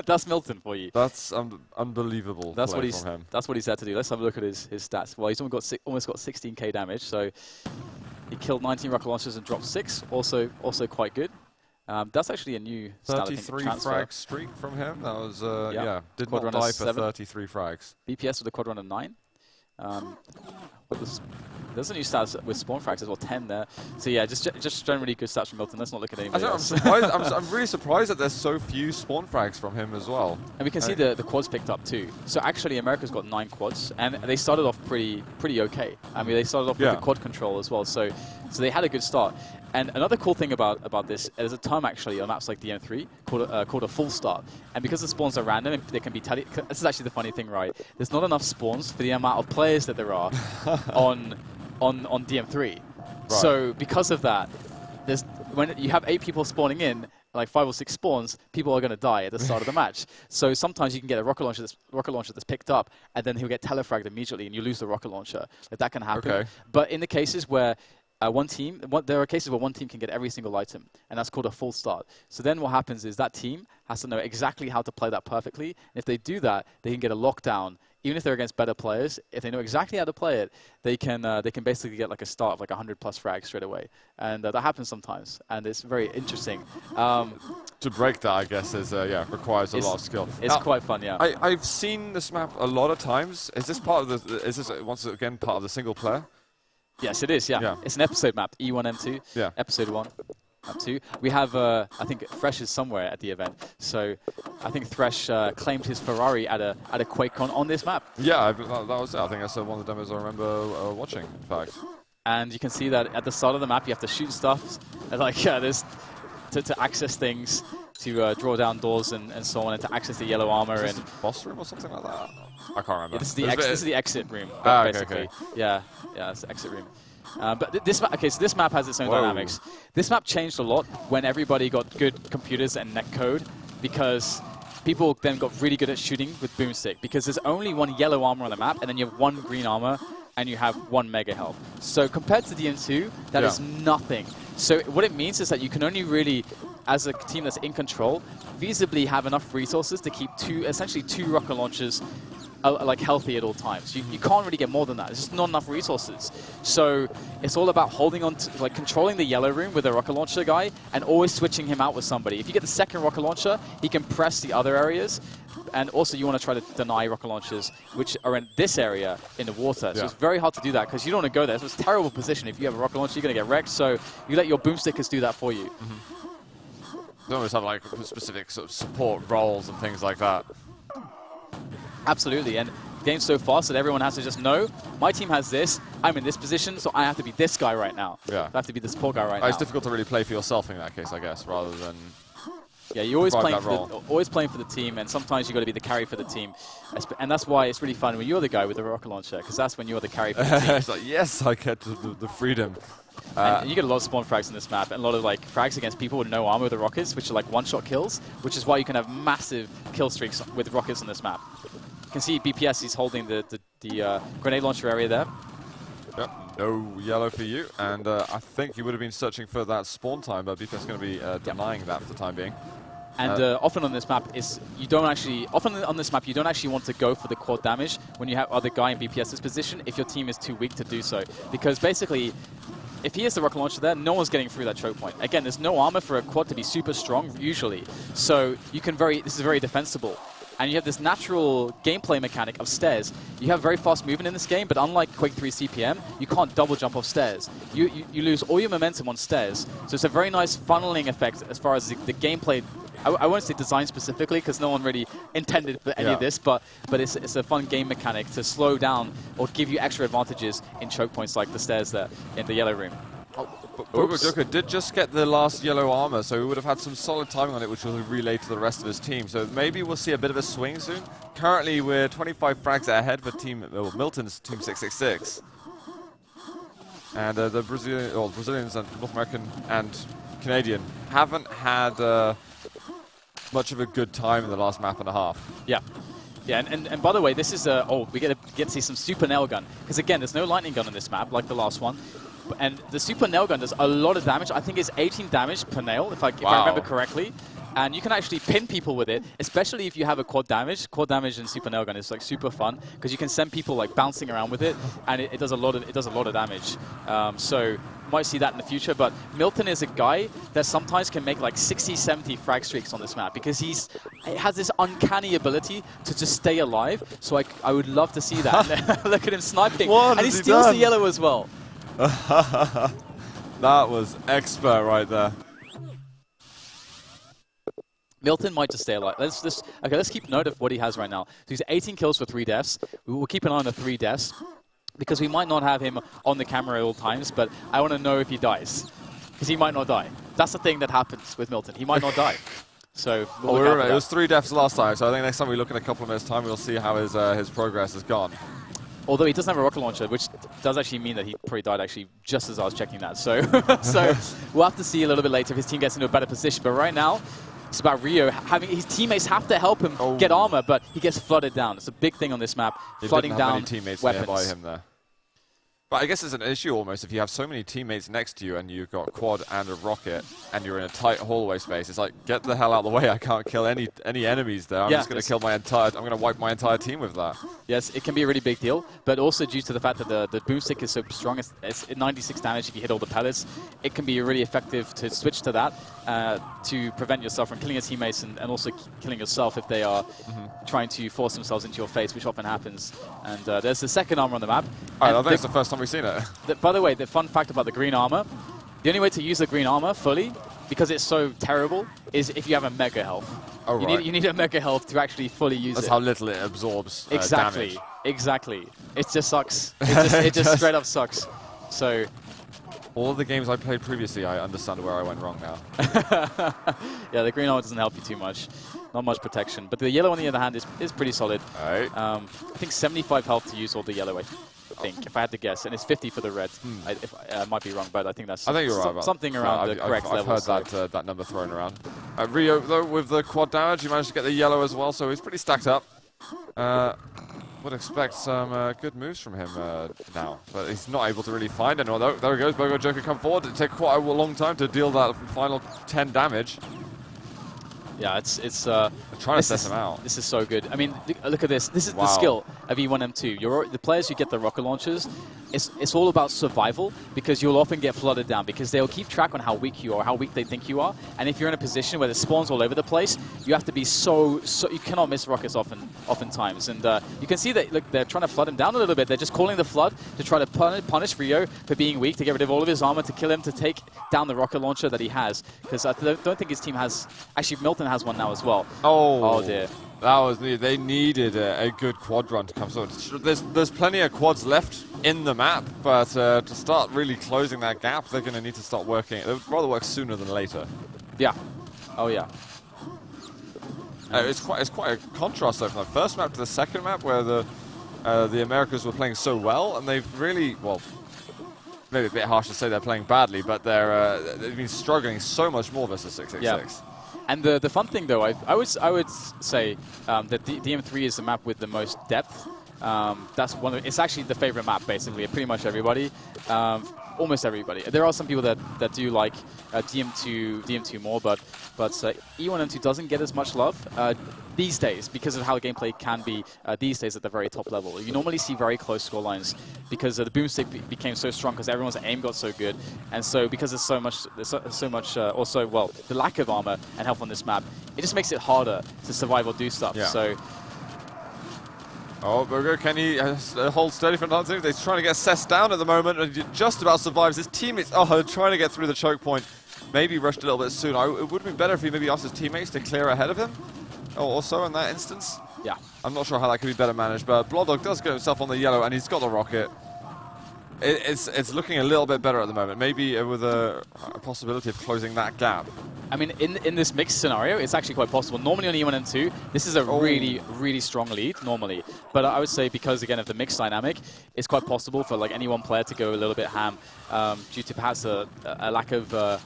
That's Milton for you. That's unbelievable. That's what from him. That's what he's had to do. Let's have a look at his stats. Well, he's almost got 16k damage, so he killed 19 rocket launchers and dropped 6. Also quite good. That's actually a new 33 frag streak from him. That was, did not die for 33 frags. BPS with a quad run of 9. There's a new stats with spawn frags as well, 10 there. So yeah, just generally good stats from Milton. Let's not look at anybody else. I'm really surprised that there's so few spawn frags from him as well. And we can see the quads picked up too. So actually, America's got 9 quads, and they started off pretty okay. I mean, they started off with the quad control as well. So So they had a good start. And another cool thing about this, there's a term actually on maps like DM3 called a full start. And because the spawns are random, and they can be this is actually the funny thing, right? There's not enough spawns for the amount of players that there are on DM3. Right. So because of that, when you have 8 people spawning in, like 5 or 6 spawns, people are going to die at the start of the match. So sometimes you can get a rocket launcher that's picked up, and then he'll get telefragged immediately, and you lose the rocket launcher. Like, that can happen. Okay. But in the cases where there are cases where one team can get every single item, and that's called a full start. So then what happens is that team has to know exactly how to play that perfectly. And if they do that, they can get a lockdown. Even if they're against better players, if they know exactly how to play it, they can basically get like a start of like 100+ frags straight away. And that happens sometimes, and it's very interesting. To break that, I guess, requires a lot of skill. It's quite fun, yeah. I've seen this map a lot of times. Is this once again part of the single player? Yes, it is, yeah. It's an episode map, E1, M2, episode 1, map 2. We have, I think, Thresh is somewhere at the event. So I think Thresh claimed his Ferrari at a QuakeCon on this map. Yeah, that was it. I think that's one of the demos I remember watching, in fact. And you can see that at the start of the map, you have to shoot stuff, like to access things, to draw down doors and so on, and to access the yellow armor. Is this a boss room or something like that? I can't remember. Yeah, this is the exit room, basically. Okay. Yeah, it's the exit room. But this map has its own dynamics. This map changed a lot when everybody got good computers and netcode, because people then got really good at shooting with boomstick, because there's only one yellow armor on the map, and then you have one green armor, and you have 1 mega health. So compared to DM2, that is nothing. So what it means is that you can only really, as a team that's in control, feasibly have enough resources to keep essentially two rocket launchers like healthy at all times. You can't really get more than that. There's just not enough resources. So it's all about holding on to, like, controlling the yellow room with a rocket launcher guy and always switching him out with somebody. If you get the second rocket launcher, he can press the other areas. And also you want to try to deny rocket launchers, which are in this area in the water. So it's very hard to do that because you don't want to go there. So it's a terrible position. If you have a rocket launcher, you're going to get wrecked. So you let your boomstickers do that for you. You almost have like specific sort of support roles and things like that. Absolutely, and the game's so fast that everyone has to just know, my team has this, I'm in this position, so I have to be this guy right now. Yeah. I have to be the support guy right now. It's difficult to really play for yourself in that case, I guess, rather than... Yeah, you're always playing for the team, and sometimes you've got to be the carry for the team. And that's why it's really fun when you're the guy with the rocket launcher, because that's when you're the carry for the team. It's like, yes, I get the freedom. And you get a lot of spawn frags in this map, and a lot of like frags against people with no armor with the rockets, which are like one-shot kills, which is why you can have massive kill streaks with rockets on this map. You can see BPS, he's holding the grenade launcher area there. Yep, no yellow for you, and I think you would have been searching for that spawn time, but BPS is going to be denying that for the time being. And often on this map you don't actually want to go for the quad damage when you have other guy in BPS's position if your team is too weak to do so, because basically, if he has the rocket launcher there, no one's getting through that choke point. Again, there's no armor for a quad to be super strong usually, so you can this is very defensible. And you have this natural gameplay mechanic of stairs. You have very fast movement in this game, but unlike Quake 3 CPM, you can't double jump off stairs. You lose all your momentum on stairs. So it's a very nice funneling effect as far as the gameplay. I won't say design specifically, because no one really intended for any of this, but it's a fun game mechanic to slow down or give you extra advantages in choke points like the stairs there in the yellow room. Joker did just get the last yellow armor, so he would have had some solid timing on it, which will relay to the rest of his team. So maybe we'll see a bit of a swing soon. Currently, we're 25 frags ahead for Milton's Team 666. And the Brazilians and North American and Canadian haven't had much of a good time in the last map and a half. Yeah. Yeah, and by the way, this is we get to see some super nail gun, because again, there's no lightning gun on this map like the last one. And the super nail gun does a lot of damage. I think it's 18 damage per nail, if I remember correctly. And you can actually pin people with it, especially if you have a quad damage. Quad damage in super nail gun is like super fun, because you can send people like bouncing around with it, and it does a lot of damage. So you might see that in the future. But Milton is a guy that sometimes can make like 60, 70 frag streaks on this map, because he has this uncanny ability to just stay alive. So I would love to see that. Look at him sniping, and he steals the yellow as well. That was expert right there. Milton might just stay alive. Let's keep note of what he has right now. So he's 18 kills for 3 deaths. We will keep an eye on the 3 deaths. because we might not have him on the camera at all times, but I want to know if he dies, because he might not die. That's the thing that happens with Milton. He might not die. So we'll it was 3 deaths last time, so I think next time we look in a couple of minutes' time, we'll see how his progress has gone. Although he doesn't have a rocket launcher, which does actually mean that he probably died actually just as I was checking that. So, so we'll have to see a little bit later if his team gets into a better position. But right now, it's about Rio having his teammates have to help him get armor, but he gets flooded down. It's a big thing on this map, flooding down teammates weapons. Nearby him there. But I guess it's an issue almost if you have so many teammates next to you and you've got quad and a rocket and you're in a tight hallway space. It's like, get the hell out of the way. I can't kill any enemies there. I'm just going to kill I'm going to wipe my entire team with that. Yes, it can be a really big deal, but also due to the fact that the boomstick is so strong, it's 96 damage if you hit all the pellets. It can be really effective to switch to that to prevent yourself from killing your teammates and also killing yourself if they are trying to force themselves into your face, which often happens. And there's the second armor on the map. I think it's the first time we've seen it. By the way, the fun fact about the green armor, the only way to use the green armor fully, because it's so terrible, is if you have a mega health. Oh, you need a mega health to actually fully use it. That's how little it absorbs exactly, damage. Exactly. It just sucks. It just straight up sucks. So all of the games I played previously, I understand where I went wrong now. Yeah, the green armor doesn't help you too much. Not much protection. But the yellow, on the other hand, is pretty solid. All right. I think 75 health to use all the yellow, I think, if I had to guess. And it's 50 for the red. I might be wrong, but I think that's you're right about something around the correct level. I've heard that number thrown around. Rio, though, with the quad damage, he managed to get the yellow as well, so he's pretty stacked up. Would expect some good moves from him now, but he's not able to really find anyone. There he goes, Bogo Joker come forward. It takes quite a long time to deal that final 10 damage. Yeah, it's trying to set him out. This is so good. I mean, look at this. This is the skill of E1M2. The players who get the rocket launchers, it's all about survival, because you'll often get flooded down because they'll keep track on how weak you are, how weak they think you are. And if you're in a position where there's spawns all over the place, you have to be so you cannot miss rockets oftentimes. And you can see that, look, they're trying to flood him down a little bit. They're just calling the flood to try to punish Rio for being weak, to get rid of all of his armor, to kill him, to take down the rocket launcher that he has. Because I don't think his team has. Actually, Milton has one now as well. Oh dear. That was needed. They needed a good quad run to come. So there's plenty of quads left in the map, but to start really closing that gap, they're going to need to start working. They would rather work sooner than later. Yeah. Oh yeah. It's quite a contrast though from the first map to the second map, where the Americans were playing so well, and they've really maybe a bit harsh to say they're playing badly, but they've been struggling so much more versus 666. Yeah. And the fun thing, though, I would say that DM3 is the map with the most depth. That's it's actually the favorite map, basically, of pretty much everybody. Almost everybody. There are some people that do like DM2 more, but E1M2 doesn't get as much love these days because of how the gameplay can be these days at the very top level. You normally see very close score lines because the boomstick became so strong because everyone's aim got so good, and so because there's so much also the lack of armor and health on this map, it just makes it harder to survive or do stuff. Yeah. So. Oh, Bogo, can he hold steady for another team? He's trying to get CEST down at the moment, and he just about survives. His teammates trying to get through the choke point. Maybe rushed a little bit soon. It would have been better if he maybe asked his teammates to clear ahead of him, or so in that instance. Yeah. I'm not sure how that could be better managed, but Bloodog does get himself on the yellow, and he's got the rocket. It's looking a little bit better at the moment, maybe with a possibility of closing that gap. I mean, in this mixed scenario, it's actually quite possible. Normally on E1M2, this is a really, really strong lead, normally. But I would say because, again, of the mixed dynamic, it's quite possible for like any one player to go a little bit ham due to perhaps a lack of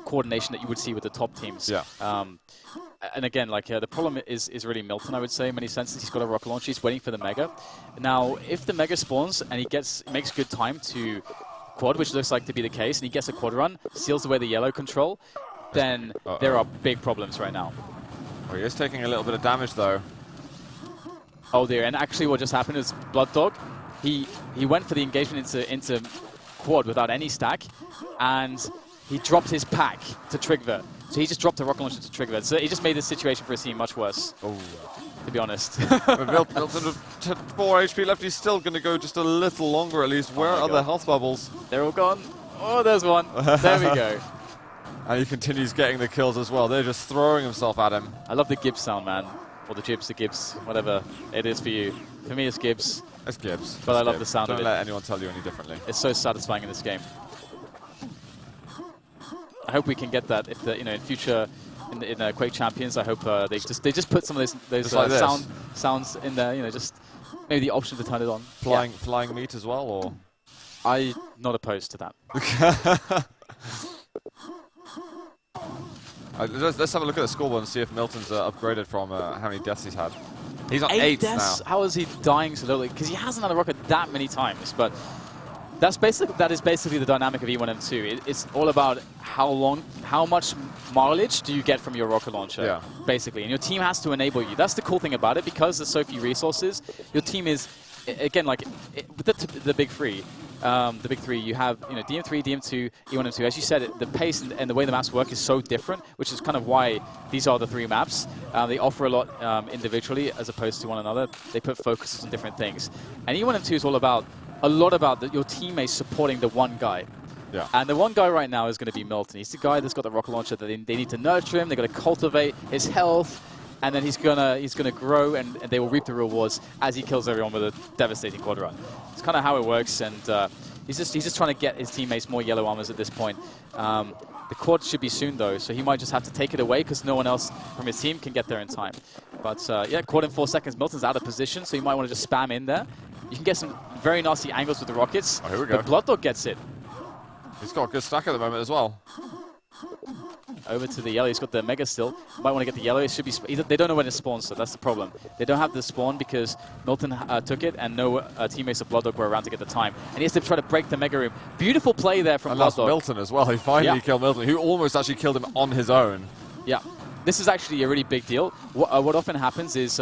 coordination that you would see with the top teams. Yeah. And again, like the problem is really Milton, I would say, in many senses. He's got a rocket launcher. He's waiting for the Mega. Now, if the Mega spawns and he makes good time to quad, which looks like to be the case, and he gets a quad run, seals away the yellow control, then there are big problems right now. Well, he is taking a little bit of damage, though. Oh dear, and actually what just happened is Blood he went for the engagement into quad without any stack, and he dropped his pack to Trigger. So he just dropped a rocket launcher to Trigger. So he just made the situation for his team much worse, to be honest. Milton with 4 HP left. He's still going to go just a little longer, at least. Where are the health bubbles? They're all gone. Oh, there's one. There we go. And he continues getting the kills as well. They're just throwing himself at him. I love the Gibbs sound, man. or the Jibs, the Gibbs, whatever it is for you. For me, it's Gibbs. It's Gibbs. But I love the sound of it. Don't let anyone tell you any differently. It's so satisfying in this game. I hope we can get that if the in future in Quake Champions. I hope they just put some of those like sounds in there. Just maybe the option to turn it on. Flying meat as well, or I'm not opposed to that. Let's have a look at the scoreboard and see if Milton's upgraded from how many deaths he's had. He's on 8 8 now. deaths? How is he dying so slowly? Because he hasn't had a rocket that many times, but that is basically the dynamic of E1M2. It's all about how much mileage do you get from your rocket launcher, basically. And your team has to enable you. That's the cool thing about it, because there's so few resources. Your team is, again, like with the big three. The big three, you have DM3, DM2, E1M2. As you said, the pace and the way the maps work is so different, which is kind of why these are the 3 maps. They offer a lot individually as opposed to one another. They put focuses on different things. And E1M2 is a lot about your teammates supporting the one guy. Yeah. And the one guy right now is going to be Milton. He's the guy that's got the rocket launcher. That they need to nurture him. They've got to cultivate his health. And then he's gonna grow, and they will reap the rewards as he kills everyone with a devastating quad run. It's kind of how it works, and he's just trying to get his teammates more yellow armors at this point. The quad should be soon though, so he might just have to take it away because no one else from his team can get there in time. But yeah, quad in 4 seconds. Milton's out of position, so you might want to just spam in there. You can get some very nasty angles with the rockets. Oh, here we go. But Blood gets it. He's got a good stack at the moment as well. Over to the yellow. He's got the mega still. Might want to get the yellow. It should be. They don't know when it spawns, so that's the problem. They don't have the spawn because Milton took it, and no teammates of Blood were around to get the time. And he has to try to break the mega room. Beautiful play there from Blood. That's Milton as well. He finally killed Milton, who almost actually killed him on his own. Yeah. This is actually a really big deal. What often happens is,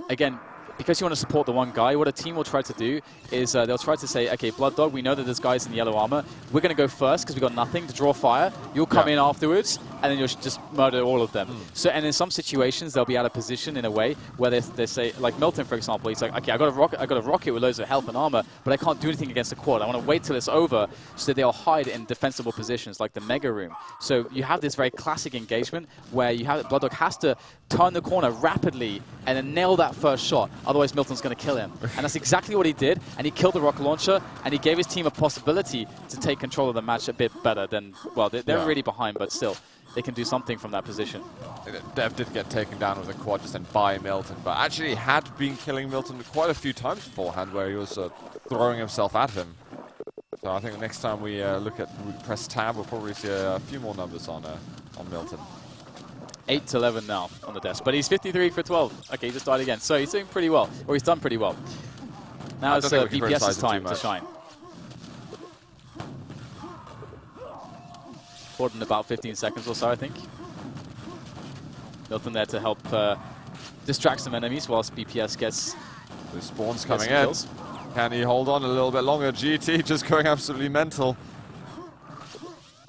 again, because you want to support the one guy, what a team will try to do is they'll try to say, okay, Blood Dog, we know that there's guys in yellow armor. We're going to go first because we've got nothing to draw fire. You'll come in afterwards, and then you'll just murder all of them. So, and in some situations, they'll be out of position in a way where they say, like Milton, for example, he's like, okay, I got a rocket with loads of health and armor, but I can't do anything against the quad. I want to wait till it's over so that they'll hide in defensible positions like the mega room. So you have this very classic engagement where you have Blood Dog has to turn the corner rapidly and then nail that first shot. Otherwise, Milton's going to kill him. And that's exactly what he did. And he killed the rocket launcher, and he gave his team a possibility to take control of the match a bit better than, well, they're really behind, but still, they can do something from that position. Dev did get taken down with a quad just then by Milton, but actually had been killing Milton quite a few times beforehand where he was throwing himself at him. So I think the next time we press tab, we'll probably see a few more numbers on Milton. 8-11 now on the desk, but he's 53 for 12. Okay, he just died again. So he's doing pretty well, or he's done pretty well. Now it's BPS's time to shine. Forward in about 15 seconds or so, I think. Milton there to help distract some enemies whilst BPS gets the spawns coming in. Kills. Can he hold on a little bit longer? GT just going absolutely mental.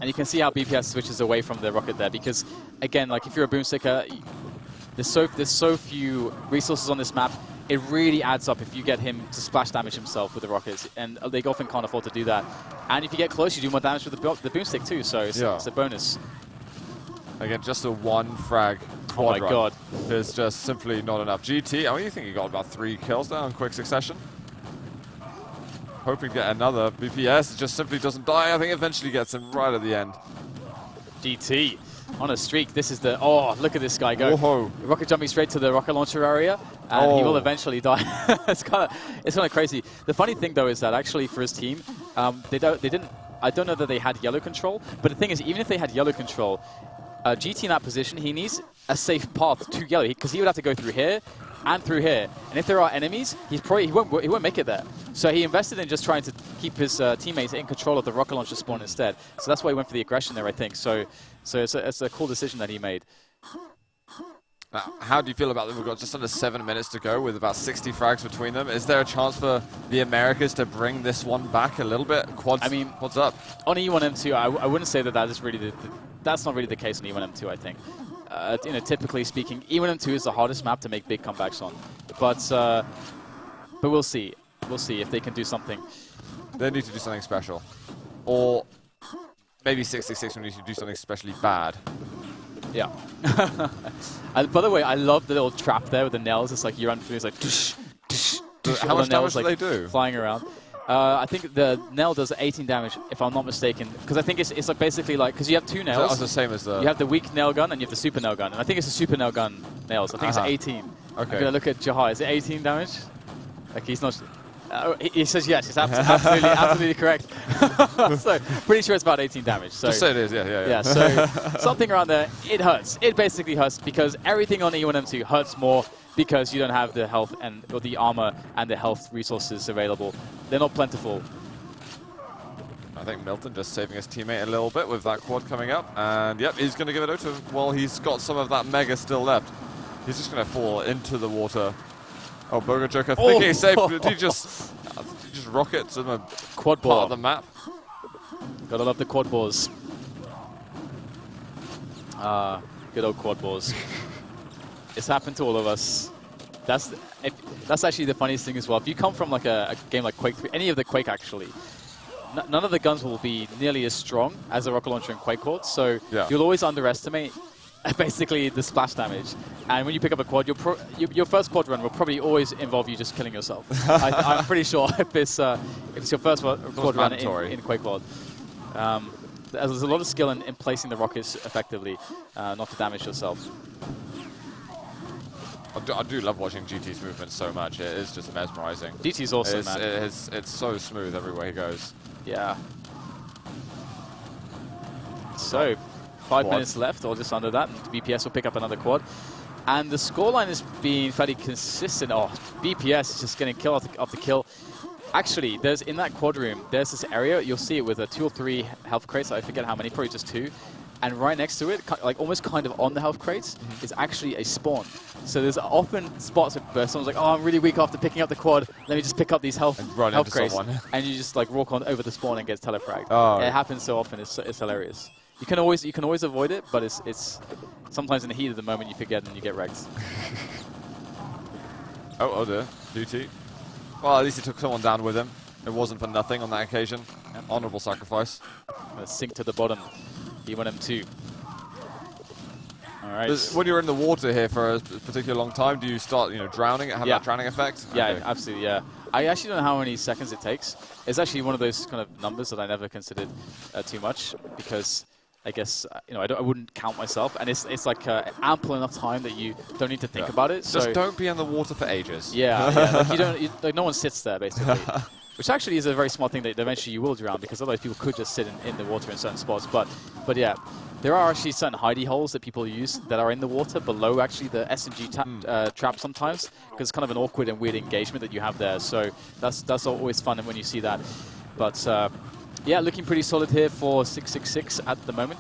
And you can see how BPS switches away from the rocket there because, again, like if you're a boomsticker, there's so few resources on this map. It really adds up if you get him to splash damage himself with the rockets, and they often can't afford to do that. And if you get close, you do more damage with the boomstick too, so it's a bonus. Again, just a one frag quad run. God. There's just simply not enough. GT, I mean, you think he got about 3 kills now in quick succession? Hoping to get another. BPS just simply doesn't die. I think eventually gets him right at the end. GT on a streak. This is the... Oh, look at this guy go. Whoa. Rocket jumping straight to the rocket launcher area, and he will eventually die. It's kind of crazy. The funny thing, though, is that actually for his team, they didn't... I don't know that they had yellow control, but the thing is, even if they had yellow control, GT in that position, he needs a safe path to yellow, because he would have to go through here and through here. And if there are enemies, he won't make it there. So he invested in just trying to keep his teammates in control of the rocket launcher spawn instead. So that's why he went for the aggression there, I think. So it's a cool decision that he made. How do you feel about them? We've got just under 7 minutes to go with about 60 frags between them. Is there a chance for the Americas to bring this one back a little bit? Quads, I mean, what's up? On E1M2, I wouldn't say that is really that's not really the case on E1M2, I think. Typically speaking, E1M2 is the hardest map to make big comebacks on. But we'll see. We'll see if they can do something. They need to do something special. Or maybe 66 will need to do something especially bad. Yeah. And by the way, I love the little trap there with the nails. It's like you run through, it's like tush, tush, tush, how much damage nails, do they do? Flying around. I think the nail does 18 damage, if I'm not mistaken. Because I think it's like basically like, because you have two nails. That's the same as the... You have the weak nail gun and you have the super nail gun. And I think it's the super nail gun nails. I think it's 18. Okay. I'm going to look at Jahar. Is it 18 damage? Like he's not... he says yes. He's absolutely correct. So pretty sure it's about 18 damage. So just say it is, yeah. So something around there, it hurts. It basically hurts because everything on E1M2 hurts more because you don't have the health and or the armor and the health resources available. They're not plentiful. I think Milton just saving his teammate a little bit with that quad coming up, and yep, he's going to give it out to him. Well, he's got some of that mega still left. He's just going to fall into the water. Oh, Burger Joker thinking he's safe. Did he just rocket to the quad part ball of the map? Gotta love the quad balls. Good old quad balls. It's happened to all of us. That's actually the funniest thing as well. If you come from like a game like Quake 3, any of the Quake actually, none of the guns will be nearly as strong as a rocket launcher in QuakeWorld. So you'll always underestimate basically the splash damage. And when you pick up a quad, your first quad run will probably always involve you just killing yourself. I'm pretty sure if it's your first quad run in QuakeWorld. There's a lot of skill in placing the rockets effectively, not to damage yourself. I do love watching GT's movement so much. It is just mesmerizing. GT's awesome, man. It's so smooth everywhere he goes. Yeah. So, 5 minutes left, or just under that, and BPS will pick up another quad. And the scoreline is being fairly consistent. Oh, BPS is just getting kill after kill. Actually, in that quad room, there's this area, you'll see it with 2 or 3 health crates, I forget how many, probably just 2. And right next to it, like almost kind of on the health crates, is actually a spawn. So there's often spots where someone's like, oh, I'm really weak after picking up the quad, let me just pick up these health crates. And you just like walk on over the spawn and get telefragged. Oh. It happens so often, it's hilarious. You can always avoid it, but it's sometimes in the heat of the moment you forget and you get wrecked. Oh dear, duty. Well, at least he took someone down with him. It wasn't for nothing on that occasion. Honorable sacrifice. Sink to the bottom. E1M2. All right. When you're in the water here for a particular long time, do you start, drowning? Have that drowning effect? Yeah, okay. Absolutely. Yeah. I actually don't know how many seconds it takes. It's actually one of those kind of numbers that I never considered too much because I guess I wouldn't count myself, and it's like ample enough time that you don't need to think about it. Just don't be in the water for ages. Yeah. Like no one sits there basically. Which actually is a very smart thing that eventually you will drown, because otherwise people could just sit in the water in certain spots. But yeah, there are actually certain hidey holes that people use that are in the water below actually the SMG trap sometimes, because it's kind of an awkward and weird engagement that you have there. So that's always fun when you see that. But yeah, looking pretty solid here for 666 at the moment.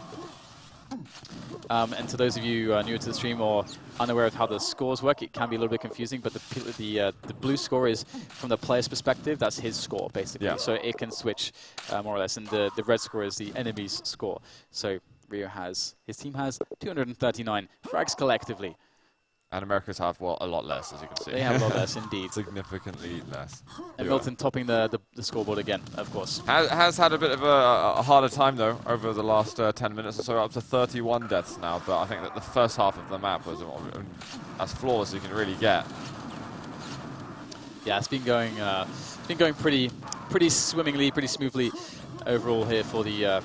And to those of you newer to the stream or unaware of how the scores work, it can be a little bit confusing, but the blue score is from the player's perspective. That's his score, basically. Yeah. So it can switch more or less, and the red score is the enemy's score. So his team has 239 frags collectively. And Americans have, well, a lot less, as you can see. They have a lot less, indeed. Significantly less. And Milton topping the scoreboard again, of course. Has had a bit of a harder time, though, over the last 10 minutes or so, up to 31 deaths now. But I think that the first half of the map was as flawless as you can really get. Yeah, it's been going pretty swimmingly, pretty smoothly overall here for the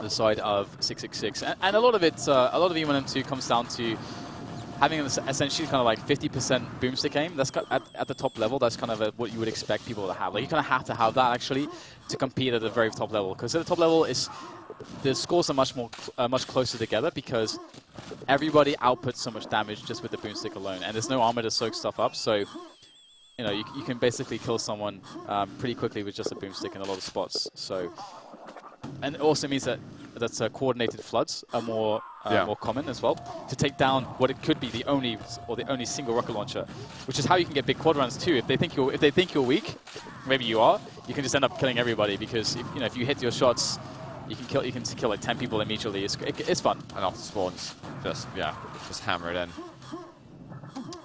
side of 666. And a lot of E1M2 comes down to having essentially kind of like 50% boomstick aim. That's at the top level. That's kind of what you would expect people to have. Like you kind of have to have that actually to compete at the very top level. Because at the top level, the scores are much closer together because everybody outputs so much damage just with the boomstick alone, and there's no armor to soak stuff up. So you can basically kill someone pretty quickly with just a boomstick in a lot of spots. So, and it also means that coordinated floods are more common as well to take down what it could be the only single rocket launcher, which is how you can get big quad runs too. If they think you're weak, maybe you are. You can just end up killing everybody because if you hit your shots, you can kill like 10 people immediately. It's fun. And after spawns, just hammer it in.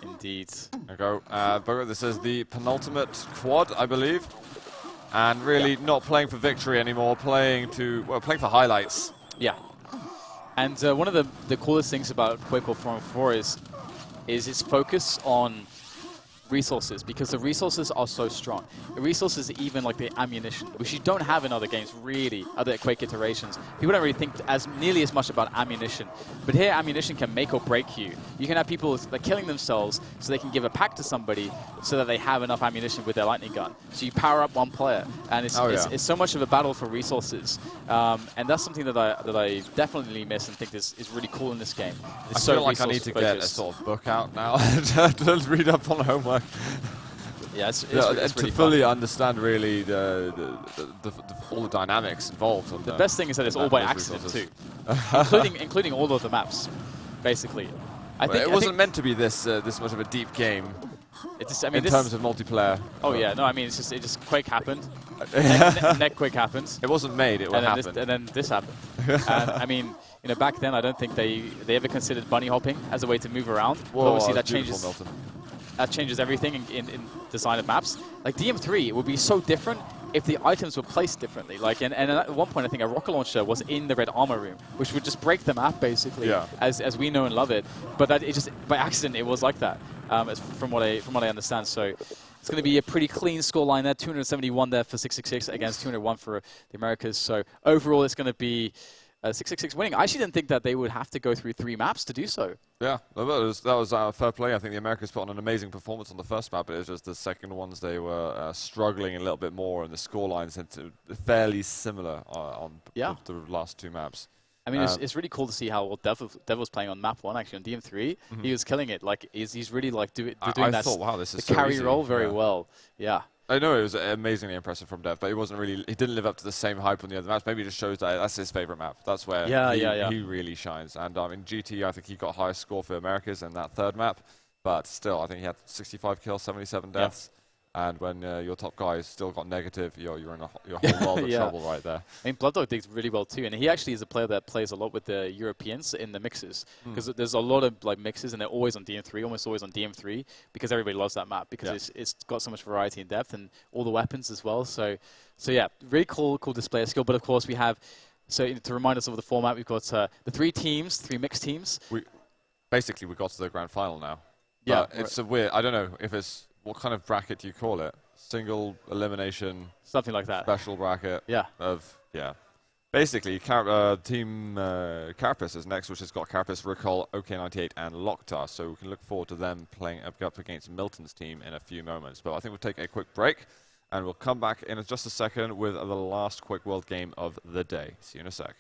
Indeed. There we go. Bogo, this is the penultimate quad, I believe. And really not playing for victory anymore, playing for highlights. Yeah. And one of the coolest things about QuakeWorld 4 is its focus on resources, because the resources are so strong. The resources, even like the ammunition, which you don't have in other games, really, other Quake iterations. People don't really think nearly as much about ammunition. But here, ammunition can make or break you. You can have people like killing themselves so they can give a pack to somebody so that they have enough ammunition with their lightning gun. So you power up one player, and it's so much of a battle for resources. And that's something that I definitely miss and think is really cool in this game. It's I feel like I need to get a sort of book out now to read up on homework. Yeah, it's to really fully fun. understand really all the dynamics involved. On the best thing is that it's all by accident too, including all of the maps, basically. I think it wasn't meant to be this much of a deep game. In terms of multiplayer. Oh yeah, no, I mean it just Quake happened, neck Quake happened. It wasn't made, it happened. And then this happened. And I mean, back then I don't think they ever considered bunny hopping as a way to move around. Whoa, obviously that changes. Milton. That changes everything in design of maps. Like DM3 would be so different if the items were placed differently. Like, and at one point I think a rocket launcher was in the red armor room, which would just break the map basically, as we know and love it. But that it just by accident it was like that, from what I understand. So it's going to be a pretty clean scoreline there. 271 there for 666 against 201 for the Americas. So overall it's going to be 666 winning. I actually didn't think that they would have to go through 3 maps to do so. Yeah, that was fair play. I think the Americans put on an amazing performance on the first map, but it was just the second ones they were struggling a little bit more, and the score lines into fairly similar on the last 2 maps. I mean, it's really cool to see how Dev was playing on map 1, actually, on DM3. He was killing it. Like, he's really like doing that thought, wow, this is the so carry easy. role very well. Yeah. I know it was amazingly impressive from Dev, but he didn't live up to the same hype on the other maps. Maybe it just shows that that's his favorite map. That's where he really shines. And in GT, I think he got highest score for Americas in that 3rd map, but still, I think he had 65 kills, 77 deaths. And when your top guy has still got negative, you're in your whole world of trouble right there. I mean, BloodDog did really well too, and he actually is a player that plays a lot with the Europeans in the mixes, because there's a lot of like mixes, and they're always on DM3, almost always on DM3, because everybody loves that map because it's got so much variety and depth, and all the weapons as well. So yeah, really cool display of skill. But of course, we have to remind us of the format, we've got the 3 teams, 3 mixed teams. We got to the grand final now. Yeah, it's a weird. I don't know if it's. What kind of bracket do you call it? Single elimination? Something like that. Special bracket? Basically, Team Carapace is next, which has got Carapace, Recall, OK98, and Locktar. So we can look forward to them playing up against Milton's team in a few moments. But I think we'll take a quick break, and we'll come back in just a second with the last QuakeWorld game of the day. See you in a sec.